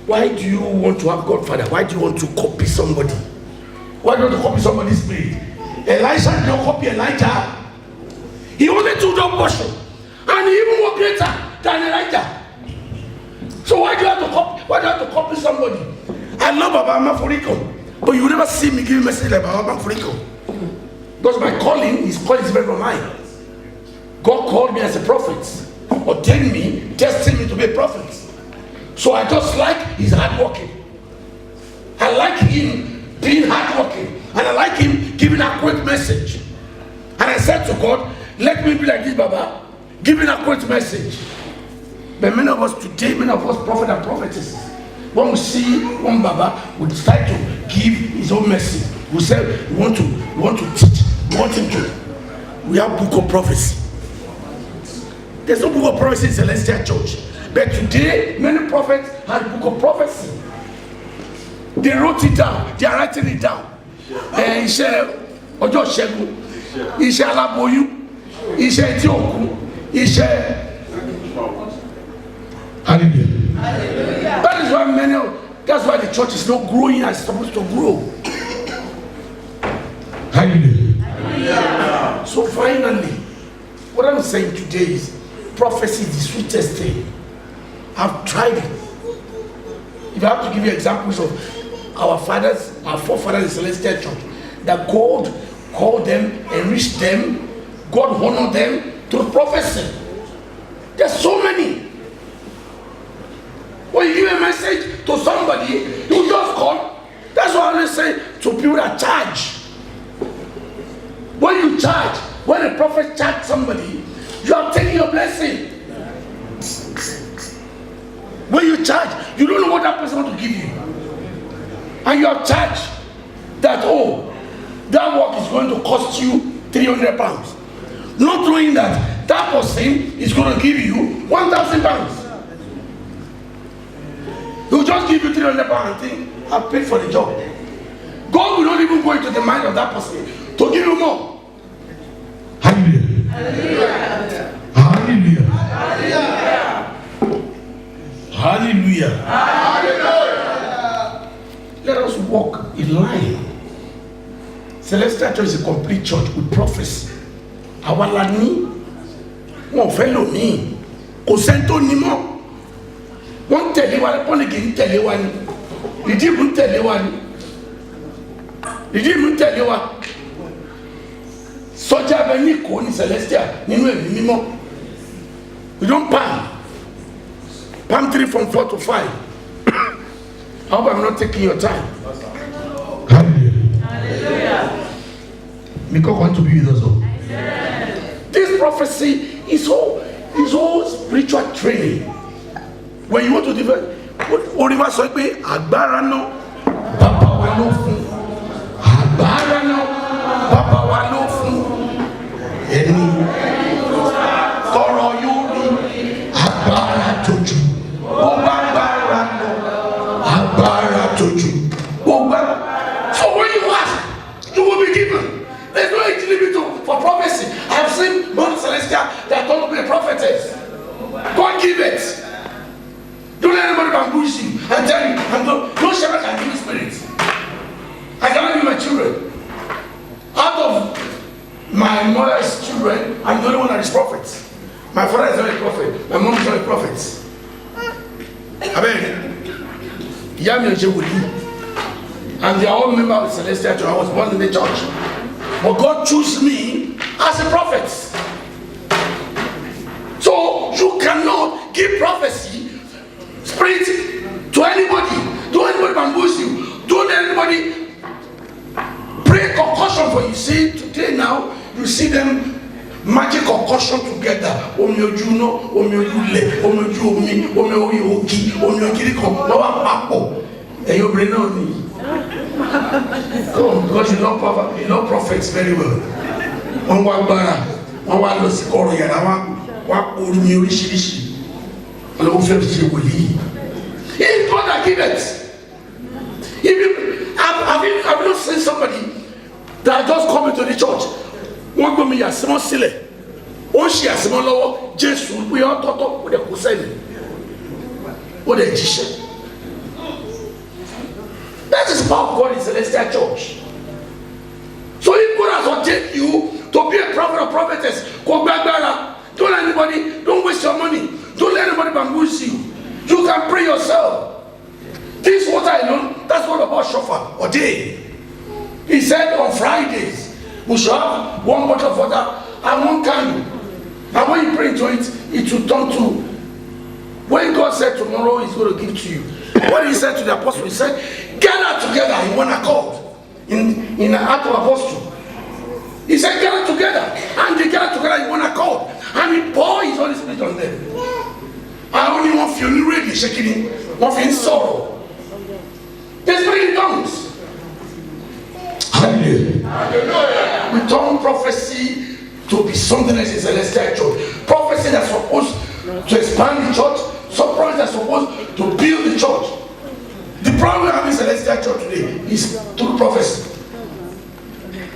Why do you want to have Godfather? Why do you want to copy somebody? Why don't you copy somebody's spirit? Elisha did not copy Elijah. He only took the portion. And he even more greater than Elijah. So why do you have to copy? Why do you have to copy somebody? I love Baba Mafuriko, but you will never see me give a message like Baba Mafuriko. Because my calling is very mine. God called me as a prophet, ordained me, destined me to be a prophet. So I just like his hard working. I like him being hardworking, and I like him giving a quick message. And I said to God, let me be like this Baba, giving a quick message. But many of us today, many of us prophet and prophetesses, when we see one Baba, we decide to give his own message. We say we want to teach, we want him to. We have book of prophecy. There's no book of prophecy in Celestial Church. But today, many prophets have book of prophecy. They wrote it down. They are writing it down. Iṣẹ́ ọjọ́ ṣẹ́gun, iṣẹ́ aláboyún, iṣẹ́ tí ó kú, iṣẹ́. Hallelujah. That is why that's why the church is not growing as it's supposed to grow. Hallelujah. So finally, what I'm saying today is prophecy is the sweetest thing. I've tried it. If I have to give you examples of our fathers, our forefathers in Celestial Church, that God called them, enriched them, God honored them through prophecy. There's so many. When you give a message to somebody, you just come. That's what I always say to people that charge. When you charge, when a prophet charges somebody, you are taking your blessing. When you charge, you don't know what that person wants to give you. And you have charged that, oh, that work is going to cost you 300 pounds. Not knowing that that person is going to give you 1,000 pounds. He'll just give you 300 pounds and think, I've paid for the job. God will not even go into the mind of that person to give you more. Hallelujah. Hallelujah. Hallelujah. Hallelujah. Hallelujah. Let us walk in line. Celestial Church is a complete church with prophecy. Our lani, one fellow me, Kosento Nimo. One tell you what, one again tell you one. Did you tell you one? Did you tell you what? Soja Beni Ko ni Celestial, Nino Nimo. We don't palm 3 from 4 to 5. I hope I'm not taking your time. Hallelujah. Because I want to be with us all. This prophecy is all spiritual training. When you want to develop, Oriva sọ pé agbára náà bàbá wa ló fún. Agbára náà bàbá wa ló fún. Ẹni tọrọ yóò rí agbára tó jù. Ó bá agbára náà agbára tó jù. So when you ask, you will be given. There's no age limit for prophecy. I have seen Mother Celestia that don't be a prophetess. God give it. Don't let anybody bamboozle you and tell you, no shepherd can give me spirits. I cannot give my children. Out of my mother's children, I'm the only one that is prophet. My father is not a prophet. My mom is not a prophet. Amen. And they are all members of the Celestial Church. I was born in the church. But God chose me as a prophet. So you cannot give prophecy, spirit to anybody. Don't anybody bamboozle you. Don't let anybody pray concussion for you. See, today now, you see them magic concussion together. Omio Juno, Omio Yule, Omio Jumi, Omio Yogi, Omio Kiriko, Loa Papo. And you bring on me. Come, because you know prophets very well. One bara, one was called Yanawa, one old new rishi. And also, it's God that gives it. I've not seen somebody that just come into the church. One go me a small silly. One she a small lower, Jesus, we all talk with a Hussein. What a Jesus. That is about God in Celestial Church. So if God has ordained you to be a prophet or prophetess, don't let anybody, don't waste your money. Don't let anybody bamboozle you. You can pray yourself. This water alone, that's what about shofar or day. He said on Fridays, we shall have one bottle of water and one candle. And when you pray into it, it will turn to. When God said tomorrow he's going to give to you. What he said to the apostle, he said, gather together in one accord. In the act of apostle. He said, gather together. And they gather together in one accord. And he poured his Holy Spirit on them. I only want you really shaking one in sorrow. They speak in tongues. Hallelujah. We turn prophecy to be something else in Celestial Church. Prophecy that's supposed to expand the church. Some prophecy that's supposed to build the church. The problem we have in Celestial Celestial Church today is through prophecy.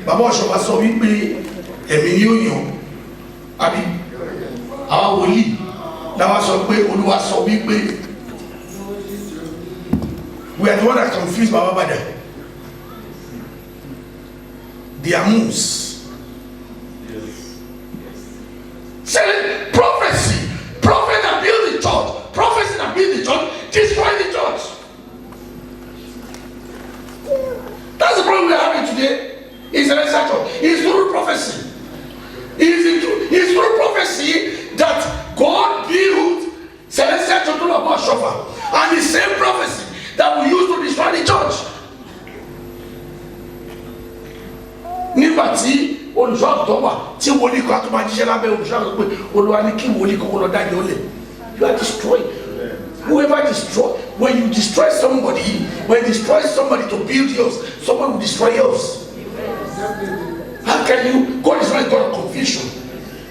Bàbá Ọ̀ṣọ́fà sọ wípé ẹ̀mí ni ó yàn àbí àwọn wòlíì làwọn sọ pé Olúwa sọ wípé we are the one that confuse Baba Bada. They are moves. Say prophecy, prophet that build the church, prophecy that build the church, destroy the church. That's the problem we're having today. It's a church. It's through prophecy. It's through prophecy that God built Celestial Church to about Shofar. And the same prophecy that we use to destroy the church. Nígbà tí olùṣọ́ àgùntàn wà tí wòlíì kan tó máa jíṣẹ́ lábẹ́ olùṣọ́ àgùntàn pé Olúwa ní kí wòlíì kan lọ dájọ́ lẹ̀. You are destroyed. Whoever destroy, when you destroy somebody, when you destroy somebody to build yours, someone will destroy yours. How can you? God is not God of confusion.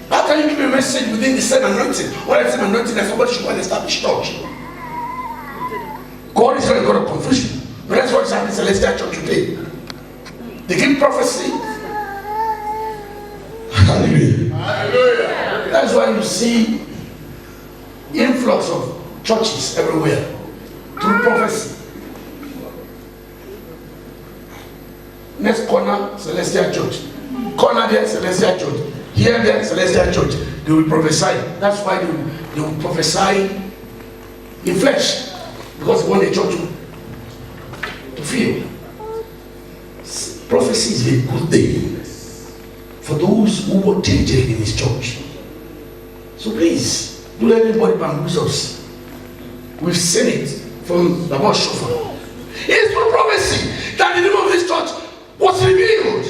How can you give a message within the same anointing, or the same anointing that somebody should go and establish church? God is not God of confusion. But that's what's happening in Celestial Church today. They give prophecy. Hallelujah. Hallelujah. That's why you see influx of churches everywhere through prophecy. Next corner, Celestial Church. Corner there, Celestial Church. Here there, Celestial Church. They will prophesy. That's why they will prophesy in flesh. Because they want the church to feel. Prophecy is a good thing for those who were diligent in his church. So please, don't let anybody bamboozle us. We've seen it from the Baba Shofar. It's for prophecy that the name of this church was revealed.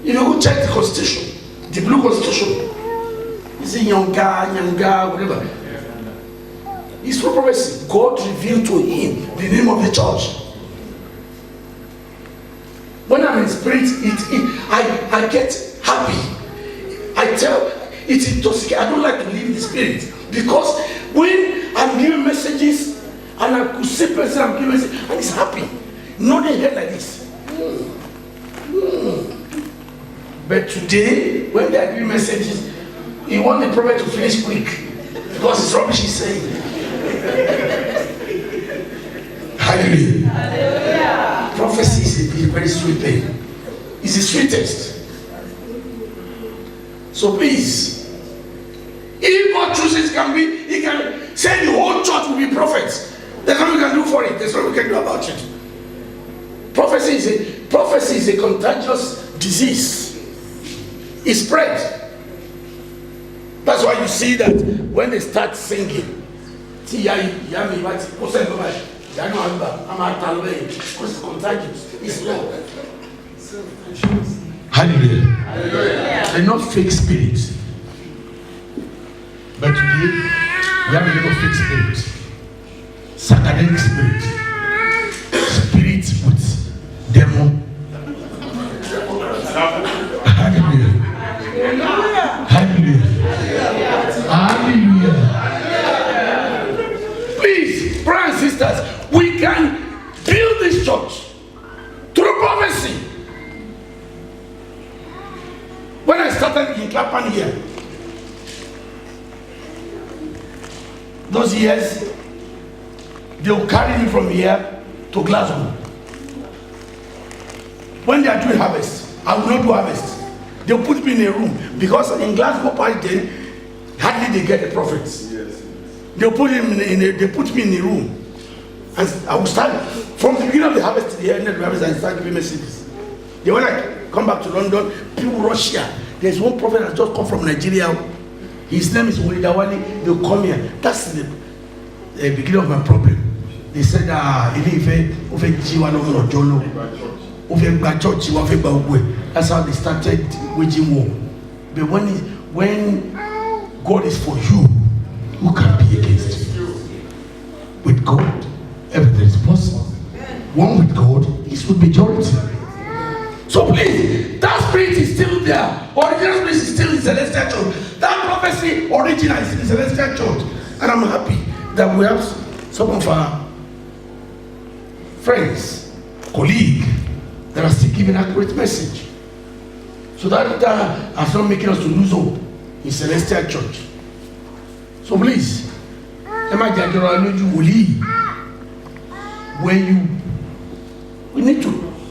If you go check the constitution, the blue constitution, it's in Yanga, whatever. It's for prophecy. God revealed to him the name of the church. When I'm in spirit, I get happy. I tell it's intoxicating. I don't like to live in the spirit because when I'm giving messages and I could see person I'm giving messages and it's happy. Nothing head like this. But today, when they are giving messages, you want the prophet to finish quick because it's rubbish he's saying. Hallelujah. Hallelujah. Prophecy is a very sweet thing. It's the sweetest. So please, if God chooses, he can say the whole church will be prophets. There's nothing we can do for it. There's nothing we can do about it. Prophecy is a contagious disease. It spreads. That's why you see that when they start singing, it's contagious. It's love. Hallelujah. Hallelujah. They're not fake spirits. But today, we have a little fake spirit. Satanic spirit. Spirit with demon. Hallelujah. Hallelujah. Hallelujah. Please, brothers and sisters, we can build this church through prophecy. When I started in Clapham here, those years, they will carry me from here to Glasgow. When they are doing harvest, I will not do harvest. They will put me in a room because in Glasgow part then, hardly they get the prophets. Yes. They will put him they put me in a room, and I will start from the beginning of the harvest to the end of the harvest and start giving messages. Then when I come back to London, people rush here. There's one prophet that just come from Nigeria. His name is Olidawale. They'll come here. That's the beginning of my problem. They said, that's how they started waging war. But when God is for you, who can be against you? With God, everything is possible. One with God is with majority. So please, that spirit is still there. Original spirit is still in Celestial Church. That prophecy original is in Celestial Church. And I'm happy that we have some of our friends, colleagues that are still giving accurate message. So that has not making us to lose hope in Celestial Church. So please,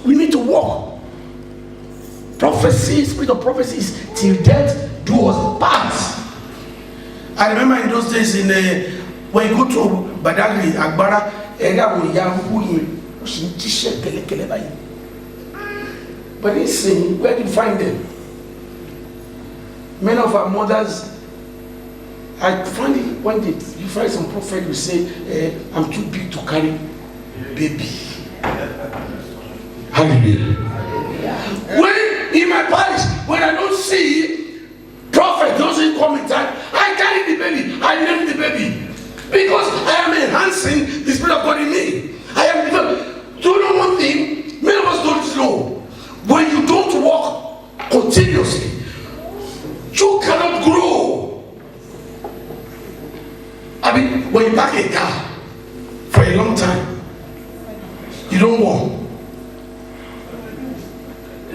we need to walk. Prophecy, spirit of prophecies, till death do us part. I remember in those days when you go to Badagry, Agbara, but listen, where do you find them? Many of our mothers, I find it when you find some prophet who say, I'm too big to carry baby. Hallelujah. When in my parish, when I don't see prophet doesn't come in time, I carry the baby, I name the baby. Because I am enhancing the Spirit of God in me. I am developing. Do you know one thing? Many of us don't know. When you don't walk continuously, you cannot grow. I mean, when you park a car for a long time, you don't walk.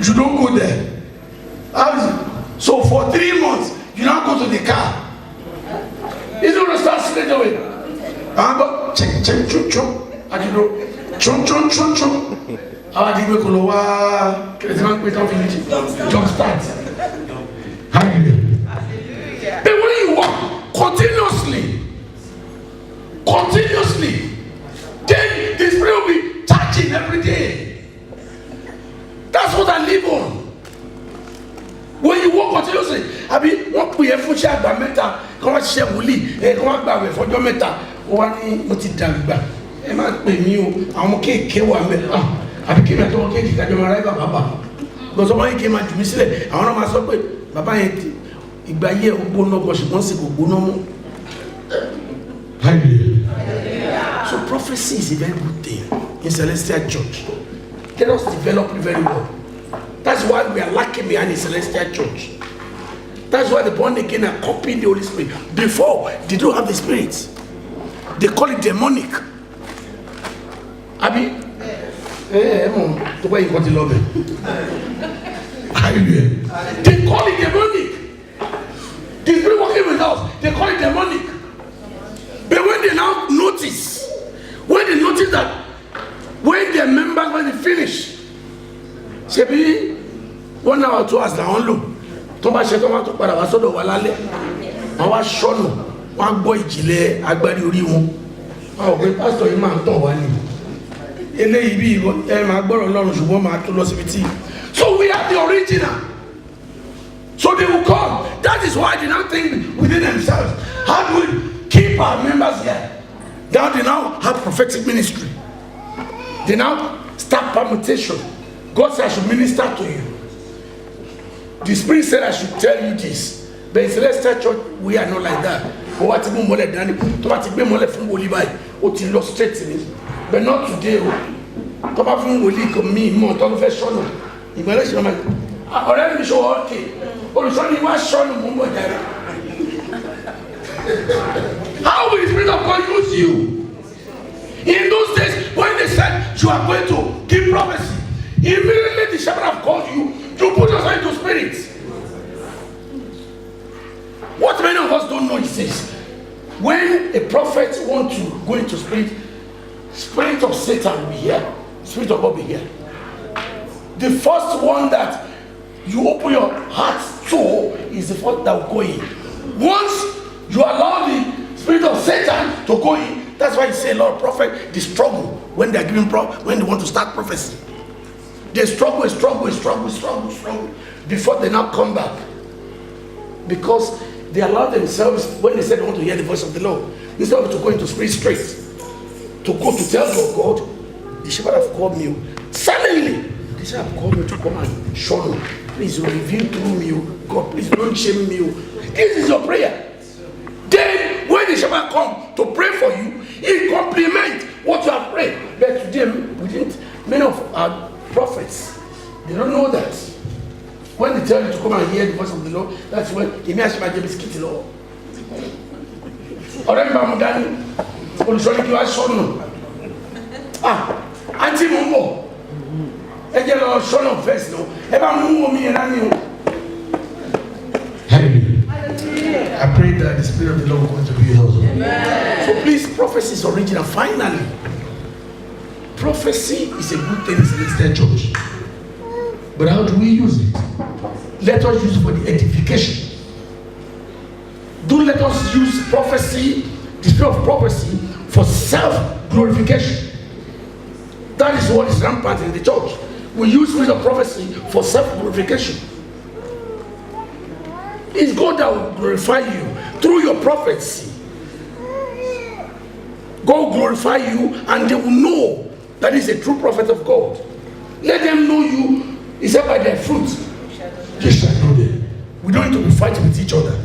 You don't go there. So for 3 months, you now go to the car. It's going to start straight away. I don't know. Chum. Jump start. Hallelujah. But when you walk continuously, then the Spirit will be touching every day. That's what I live on. When you walk continuously, I mean, what we have for share by meta, come on, share wuli, come on, back for your meta. One, what it done back. Am I paying you? I'm okay, K1. I became a talk cake that you arrive at Papa. Because somebody came at me, said, I want to myself, Papa, Ibaye, Ubono, because she wants to go Bono. So prophecy is a very good thing in Celestial Church. Let us develop it very well. That's why we are lacking behind the Celestial Church. That's why the born again are copying the Holy Spirit. Before, they don't have the Spirit. They call it demonic. I mean, the way you got to love it. Hallelujah. They call it demonic. The Spirit working with us, they call it demonic. But when they now notice, that when their members, when they finish, say 1 hour or 2 hours down low, Toba Shetoma to Parawasodo Walale, our Shono, one boy Chile, Agbari Urimu, our great pastor Iman Towani. So we are the original. So they will come. That is why they now think within themselves, how do we keep our members here? Now they now have prophetic ministry. They now start permutation. God said I should minister to you. The Spirit said I should tell you this. But in Celestial Church, we are not like that. But not today. Come up from Willie, me, more, don't fetch on. Already show okay. Or something was shown. How will the Spirit of God use you? In those days, when they said you are going to give prophecy, immediately the shepherd have called you to put yourself into spirit. What many of us don't know is this: when a prophet wants to go into spirit, spirit of Satan will be here, spirit of God will be here. The first one that you open your heart to is the first that will go in. Once you allow the spirit of Satan to go in, that's why you say a lot of prophets, they struggle when they are giving when they want to start prophecy. They struggle before they now come back. Because they allow themselves, when they say they want to hear the voice of the Lord, instead of to go into spirit straight, to go to tell your God, the shepherd have called me. Suddenly, the shepherd have called me to come and show me. Please reveal through me, God, please don't shame me. This is your prayer. Then, when the shepherd come to pray for you, he complement what you have prayed. But today, many of our prophets, they don't know that. When they tell you to come and hear the voice of the Lord, that's when he may ask my James Kitty Lord. Already, Mamudani, Olùsọ́ni kí wá sọ́nù. Auntie Mumbo. Ejelo son of first no. Eba mu mi na ni o. Hallelujah. I pray that the Spirit of the Lord will continue to be also. Amen. So please, prophecy is original. Finally, prophecy is a good thing in Celestial Church. But how do we use it? Let us use it for the edification. Don't let us use prophecy, the spirit of prophecy, for self-glorification. That is what is rampant in the church. We use spirit of prophecy for self-glorification. It's God that will glorify you through your prophecy. God will glorify you, and they will know that He's a true prophet of God. Let them know you. He said, by their fruits, you shall know them. We don't need to be fighting with each other.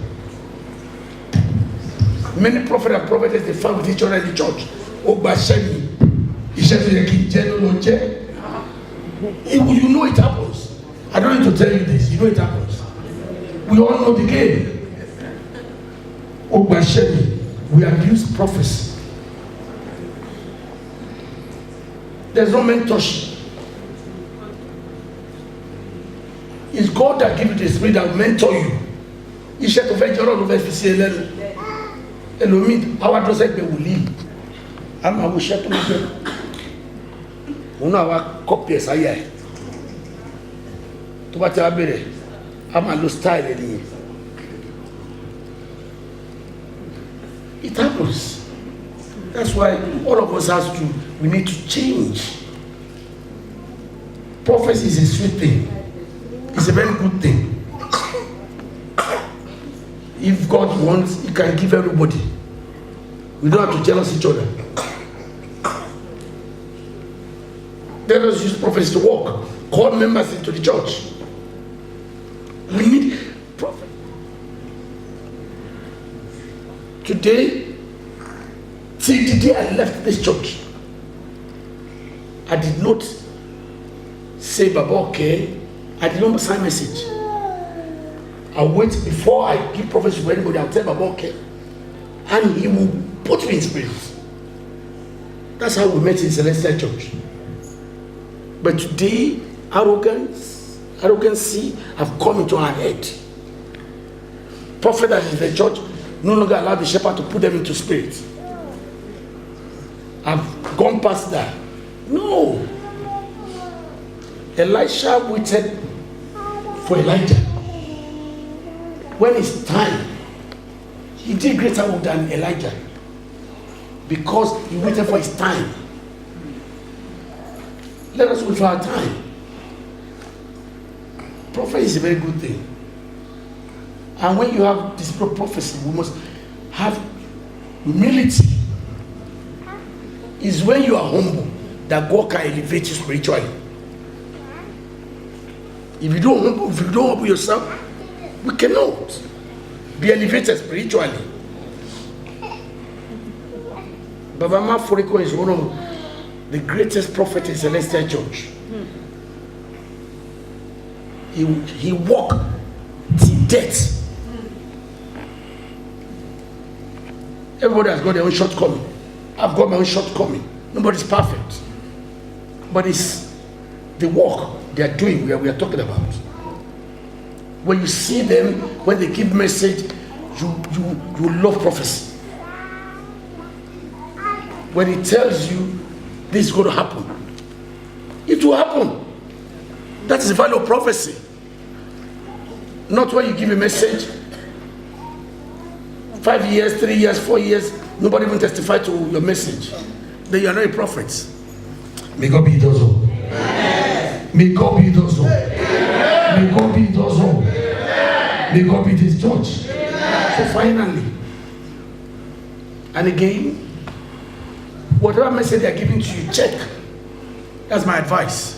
Many prophets and prophetess, they fight with each other in the church. You know it happens. I don't need to tell you this. You know it happens. We all know the game. We abuse prophecy. There's no mentorship. It's God that gives you the spirit that will mentor you. You should have a job of FCL. Elohim, our dress like they will leave. I'm a wish to me. One of our copies are here. To what I be, I'm a low style. It happens. That's why all of us we need to change. Prophecy is a sweet thing. It's a very good thing. If God wants, He can give everybody. We don't have to jealous each other. Let us use prophets to work. Call members into the church. We need prophet. Today, till the day I left this church, I did not say, Baba, okay. I did not sign message. I'll wait before I give prophecy to anybody. I'll tell Baba, okay. And he will put me in spirit. That's how we met in Celestial Church. But today, arrogancy have come into our head. Prophet that is the church no longer allow the shepherd to put them into spirit. I've gone past that. No. Elisha waited for Elijah. When it's time, he did greater work than Elijah because he waited for his time. Let us wait for our time. Prophecy is a very good thing. And when you have this prophecy, we must have humility. It's when you are humble that God can elevate you spiritually. If you don't humble yourself, we cannot be elevated spiritually. Baba Mafuriko is one of the greatest prophets in Celestial Church. He walked to death. Everybody has got their own shortcoming. I've got my own shortcoming. Nobody's perfect. But it's the work they are doing we are talking about. When you see them, when they give message, you love prophecy. When he tells you this is going to happen, it will happen. That is the value of prophecy. Not when you give a message, 5 years, 3 years, 4 years, nobody even testify to your message. Then you are not a prophet. May God be those all. May God be those all. May God be those all. May God be this church. So finally, and again, whatever message they are giving to you, check. That's my advice.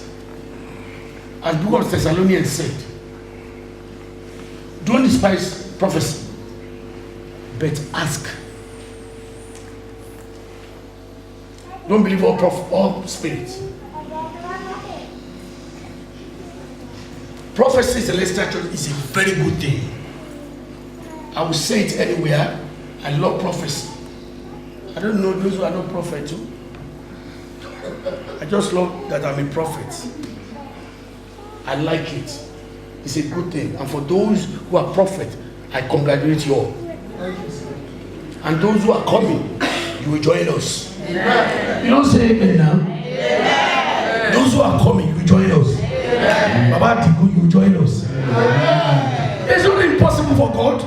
As the book of Thessalonians said, don't despise prophecy, but ask. Don't believe all spirits. Prophecy in Celestial Church is a very good thing. I will say it anywhere. I love prophecy. I don't know those who are not prophet too. I just love that I'm a prophet. I like it. It's a good thing. And for those who are prophets, I congratulate you all. And those who are coming, you will join us. You don't say amen now. Those who are coming, you will join us. Baba Tiku, you will join us. It's not impossible for God.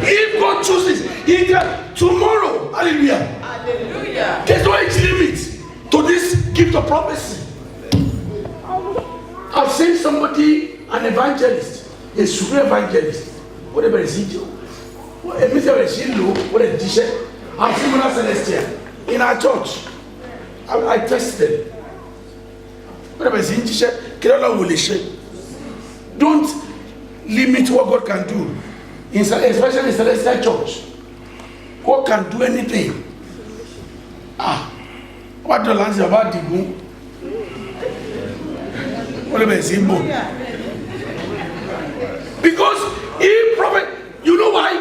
If God chooses, He can tomorrow. Hallelujah. Hallelujah. There's no age limit to this gift of prophecy. I've seen somebody, an evangelist, a super evangelist. Whatever is it? I've seen one Celestial in our church. I tested. Whatever is it? Don't limit what God can do. Especially in Celestial Church. God can do anything. What the lands about the moon? Whatever is it? Because if prophet, you know why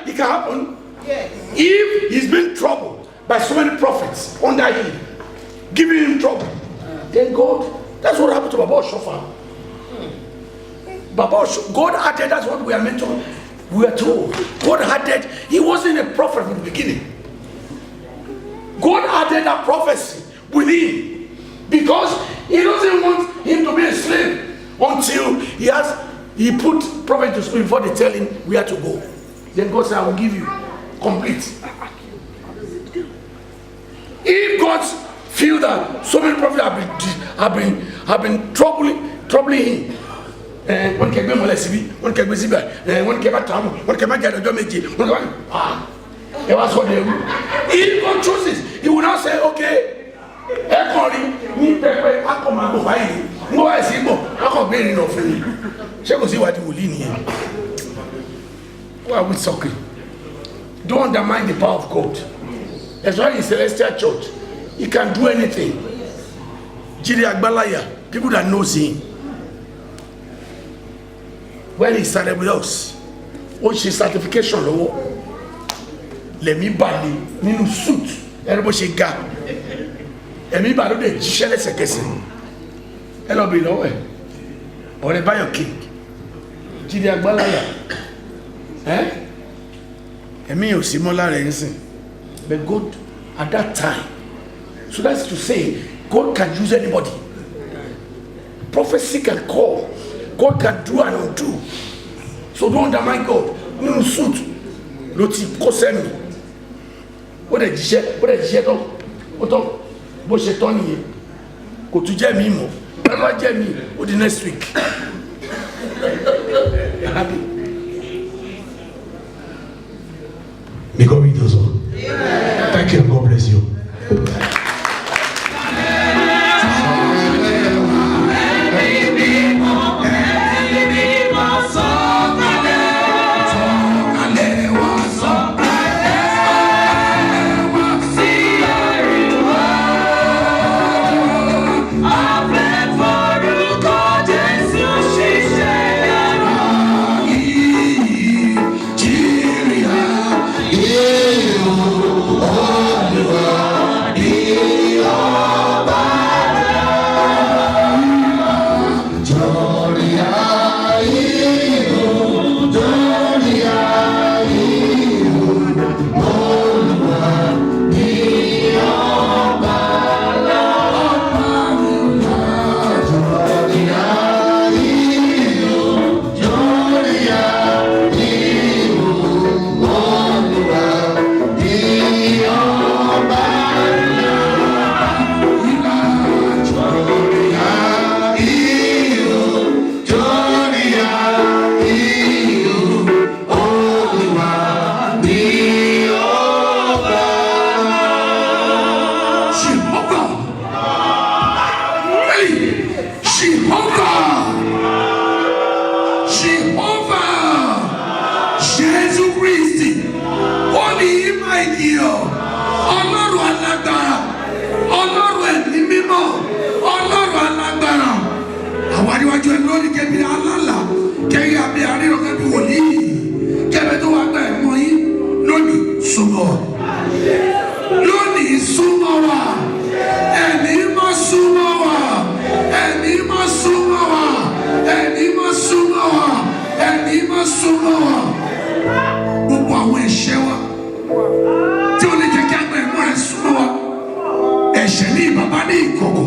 it can happen? Yes. If he's been troubled by so many prophets under him, giving him trouble, then God, that's what happened to Baba Shofar. God added, that's what we are meant to, we are told. God added, he wasn't a prophet from the beginning. God added that prophecy with him because he doesn't want him to be a slave until he put prophet to school before they tell him where to go. Then God said, I will give you complete. If God feel that so many prophets have been troubling him, one can be molested, one can be ziba, one can be travel, one can get a domestic. It was what they do. If God chooses, he will not say, okay, no, I see, I can't bear enough for me. She will see what you will in here. Why are we talking? Don't undermine the power of God. That's why in Celestial Church, he can do anything. Jiri Agbalaya, people that knows him. When he started with us, what she certification, let me buy new suit. Everybody she got. And me buy the Jishele Sekesi. Hello, below. Or buy your king. Jiri Agbalaya. And me, you similar anything. But God, at that time, so that's to say, God can use anybody. Prophecy can call. God can do and undo. So don't undermine God. No suit. No tip. Go send me. What a jet. What a Tony. Go to Jamie more. Never Jamie. Or the next week. Happy. May God be those all. Thank you and God bless you. súnmọ́ wa gbogbo àwọn ẹ̀ṣẹ̀ wa tí ó lè jẹ́ kí agbẹ́ ẹ̀mọ́ rẹ̀ súnmọ́ wa ẹ̀ṣẹ̀ ní bàbá ní ìkọ̀kọ̀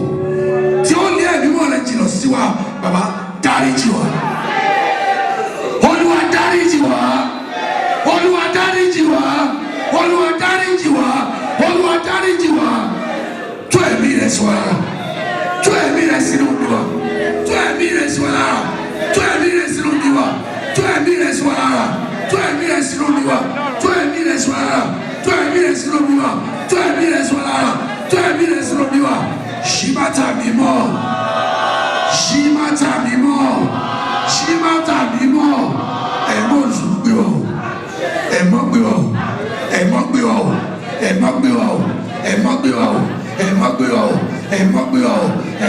tí ó lé ẹ̀mí mọ́ rẹ̀ jìnnà sí wa bàbá dáríjì wa Olúwa dáríjì wa Olúwa dáríjì wa Olúwa dáríjì wa Olúwa dáríjì wa tú ẹ̀mí rẹ̀ sí wa lára tú ẹ̀mí rẹ̀ sínú mi wa tú ẹ̀mí rẹ̀ sí wa lára tú ẹ̀mí rẹ̀ sínú mi wa tú ẹ̀mí rẹ̀ sí wa lára tú ẹ̀mí rẹ̀ sínú mi wa tú ẹ̀mí rẹ̀ sí wa lára tú ẹ̀mí rẹ̀ sínú mi wa tú ẹ̀mí rẹ̀ sí wa lára tú ẹ̀mí rẹ̀ sínú mi wa ṣímátà mímọ́ ṣímátà mímọ́ ṣímátà mímọ́ ẹ̀mọ́ òṣùgbé wa ẹ̀mọ́ gbé wa ẹ̀mọ́ gbé wa ẹ̀mọ́ gbé wa ẹ̀mọ́ gbé wa ẹ̀mọ́ gbé wa ẹ̀mọ́ gbé wa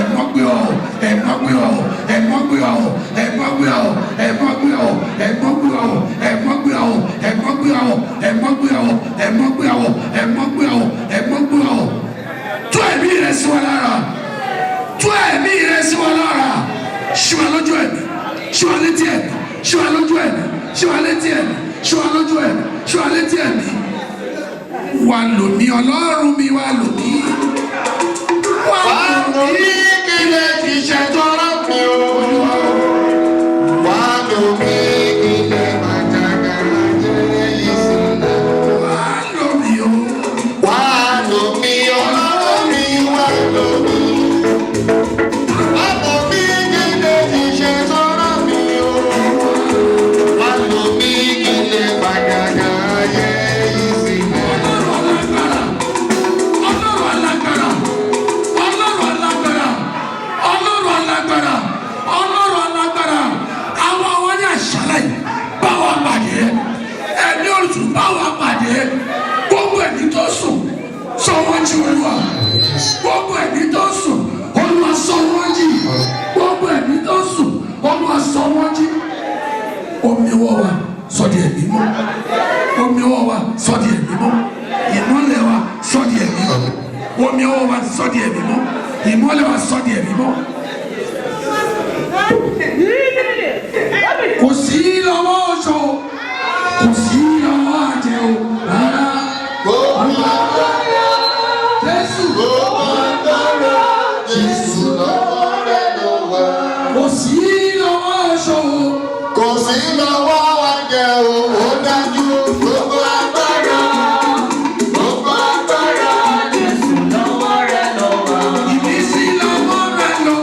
ẹ̀mọ́ gbé wa ẹ̀mọ́ gbé wa ẹ̀mọ́ gbé wa ẹ̀mọ́ gbé wa ẹ̀mọ́ gbé wa ẹ̀mọ́ gbé wa ẹ̀mọ́ gbé wa ẹ̀mọ́ gbé wa ẹ̀mọ́ gbé wa ẹ̀mọ́ gbé wa ẹ̀mọ́ gbé wa ẹ̀mọ́ gbé wa tú ẹ̀mí rẹ̀ sí wa lára tú ẹ̀mí rẹ̀ sí wa lára ṣí wa lójú ẹ̀mí ṣí wa létí ẹ̀mí ṣí wa lójú ẹ̀mí ṣí wa létí ẹ̀mí ṣí wa lójú ẹ̀mí ṣí wa létí ẹ̀mí wà lómi Ọlọ́run mi wà lómi wà lómi kí lè fi ṣe tọrọ mi o wà lómi kí lè má jàgà jẹ́ yìí sílẹ̀ wà lómi o wà lómi Ọlọ́run mi wà lómi wà lómi kí lè fi ṣe tọrọ mi o wà lómi kí lè má jàgà jẹ́ yìí sílẹ̀. Ọlọ́run alágbára àwọn àwọn ní àṣálẹ́ yìí bá wa pàdé ẹ̀mí òtún bá wa pàdé gbogbo ẹ̀mí tó sùn sọ wọ́n jí Olúwa gbogbo ẹ̀mí tó sùn Olúwa sọ wọ́n jí gbogbo ẹ̀mí tó sùn Olúwa sọ wọ́n jí omi ọwọ́ wa sọ di ẹ̀mí mọ́ omi ọwọ́ wa sọ di ẹ̀mí mọ́ ìmọ́lẹ̀ wa sọ di ẹ̀mí mọ́ omi ọwọ́ wa sọ di ẹ̀mí mọ́ ìmọ́lẹ̀ wa sọ di ẹ̀mí mọ́. Kò sí lọ́wọ́ oṣù kò sí lọ́wọ́ àjẹ́ o rárá. Jésù Jésù lọ́wọ́ rẹ̀ ló wà. Kò sí lọ́wọ́ oṣù kò sí lọ́wọ́ àjẹ́ o ó dájú gbogbo agbára Jésù lọ́wọ́ rẹ̀ ló wà. Ìbísí lọ́wọ́ rẹ̀ ló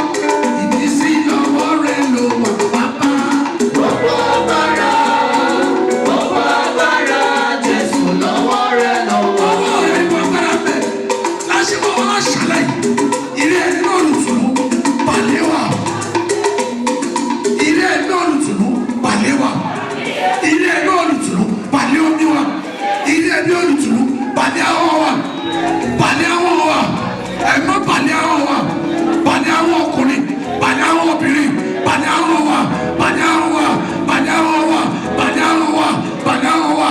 ìbísí lọ́wọ́ rẹ̀ ló wà pápá. Gbogbo agbára Jésù lọ́wọ́ rẹ̀ ló wà. Ọwọ́ rẹ̀ kọ́ agbára bẹ̀ lásìkò wọn ṣàlàyé ìrẹ́ ẹni náà lùtùnú balẹ̀ wà. Ìrẹ́ ẹni náà lùtùnú balẹ̀ wà. Ìrẹ́ ẹni náà lùtùnú balẹ̀ omi wà. Ìrẹ́ ẹni náà lùtùnú balẹ̀ àwọn wà. Balẹ̀ àwọn wà. Ẹ̀mọ́ balẹ̀ àwọn wà. Balẹ̀ àwọn ọkùnrin. Balẹ̀ àwọn obìnrin. Balẹ̀ àwọn wà. Balẹ̀ àwọn wà. Balẹ̀ àwọn wà. Balẹ̀ àwọn wà. Balẹ̀ àwọn wà.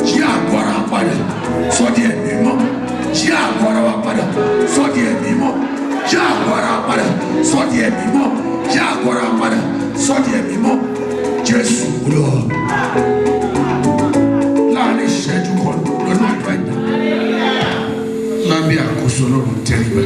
Jí àgọ́ ara padà sọ́dí ẹ̀mí mọ́. Jí àgọ́ ara wa padà sọ́dí ẹ̀mí mọ́. Jí àgọ́ ara wa padà sọ́dí ẹ̀mí mọ́. Jí àgọ́ ara wa padà sọ́dí ẹ̀mí mọ́. Jésù lọ. Láàrin ìṣẹ́jú kan lọ́nà àgbàdo. Lábẹ́ àkóso lọ́rùn tẹ́lifà.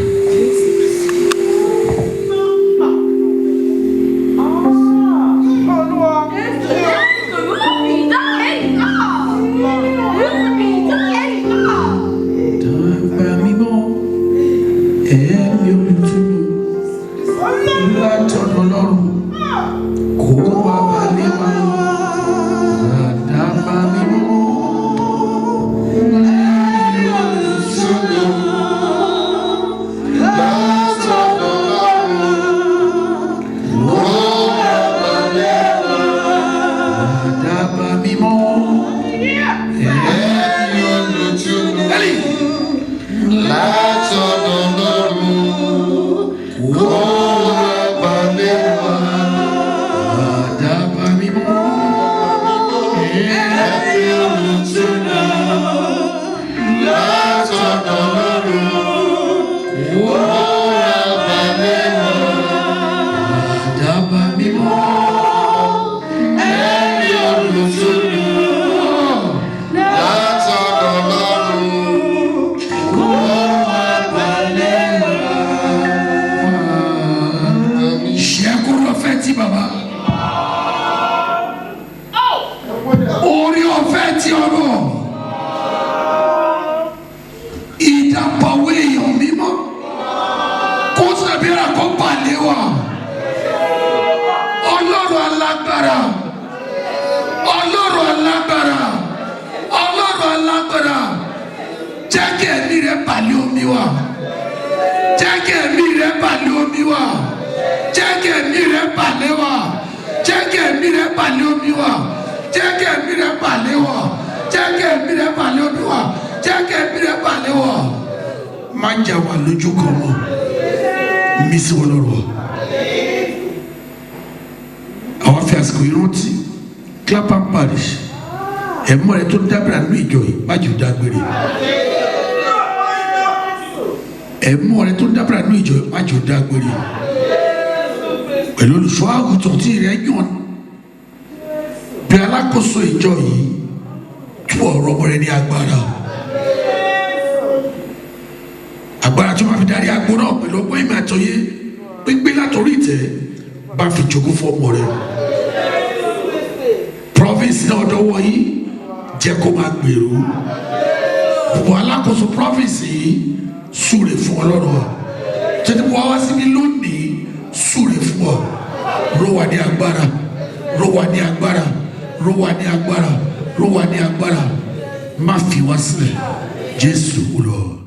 Baba mímọ́. ìdàpọ̀wé èèyàn mímọ́ kó sàbíra kó balẹ̀ wá. Ọlọ́run alágbára, Ọlọ́run alágbára, Ọlọ́run alágbára, jẹ́ kí ẹ̀mí rẹ̀ balẹ̀ omi wá. Jẹ́ kí ẹ̀mí rẹ̀ balẹ̀ omi wá. Jẹ́ kí ẹ̀mí rẹ̀ balẹ̀ wá. Jẹ́ kí ẹ̀mí rẹ̀ balẹ̀ omi wá. Jẹ́ kí ẹ̀mí rẹ̀ balẹ̀ wá. Jẹ́ kí ẹ̀mí rẹ̀ balẹ̀ omi wá. Jẹ́ kí ẹ̀mí rẹ̀ balẹ̀ wá. Má jà wá lójú kan mọ́. Mí sí wọn lọ́rọ̀. Àwọn afi àsìkò ìrántí Clapham Parish ẹ̀mọ́ rẹ̀ tó dábìrà nínú ìjọ yìí má jù dágbére. Ẹ̀mọ́ rẹ̀ tó dábìrà nínú ìjọ yìí má jù dágbére. Pẹ̀lú olùṣọ́ àgùntàn tí rẹ̀ yàn bí alákòóso ìjọ yìí tú ọ̀rọ̀ ọmọ rẹ̀ ní agbára. Agbára tí wọ́n máa fi darí agbo náà pẹ̀lú ọgbọ́n ìmọ̀ àtọyé pínpín látòrí ìtẹ́ bá fi jogún fún ọmọ rẹ̀. Province náà dọ́wọ́ yìí jẹ́ kó máa gbèrú. Gbogbo alákòóso province yìí súre fún Ọlọ́run. Tètè wá wá síbi lónìí súre fún ọ. Ró wa ní agbára, ró wa ní agbára, ró wa ní agbára, ró wa ní agbára. Má fi wá sílẹ̀. Jésù Olúwa.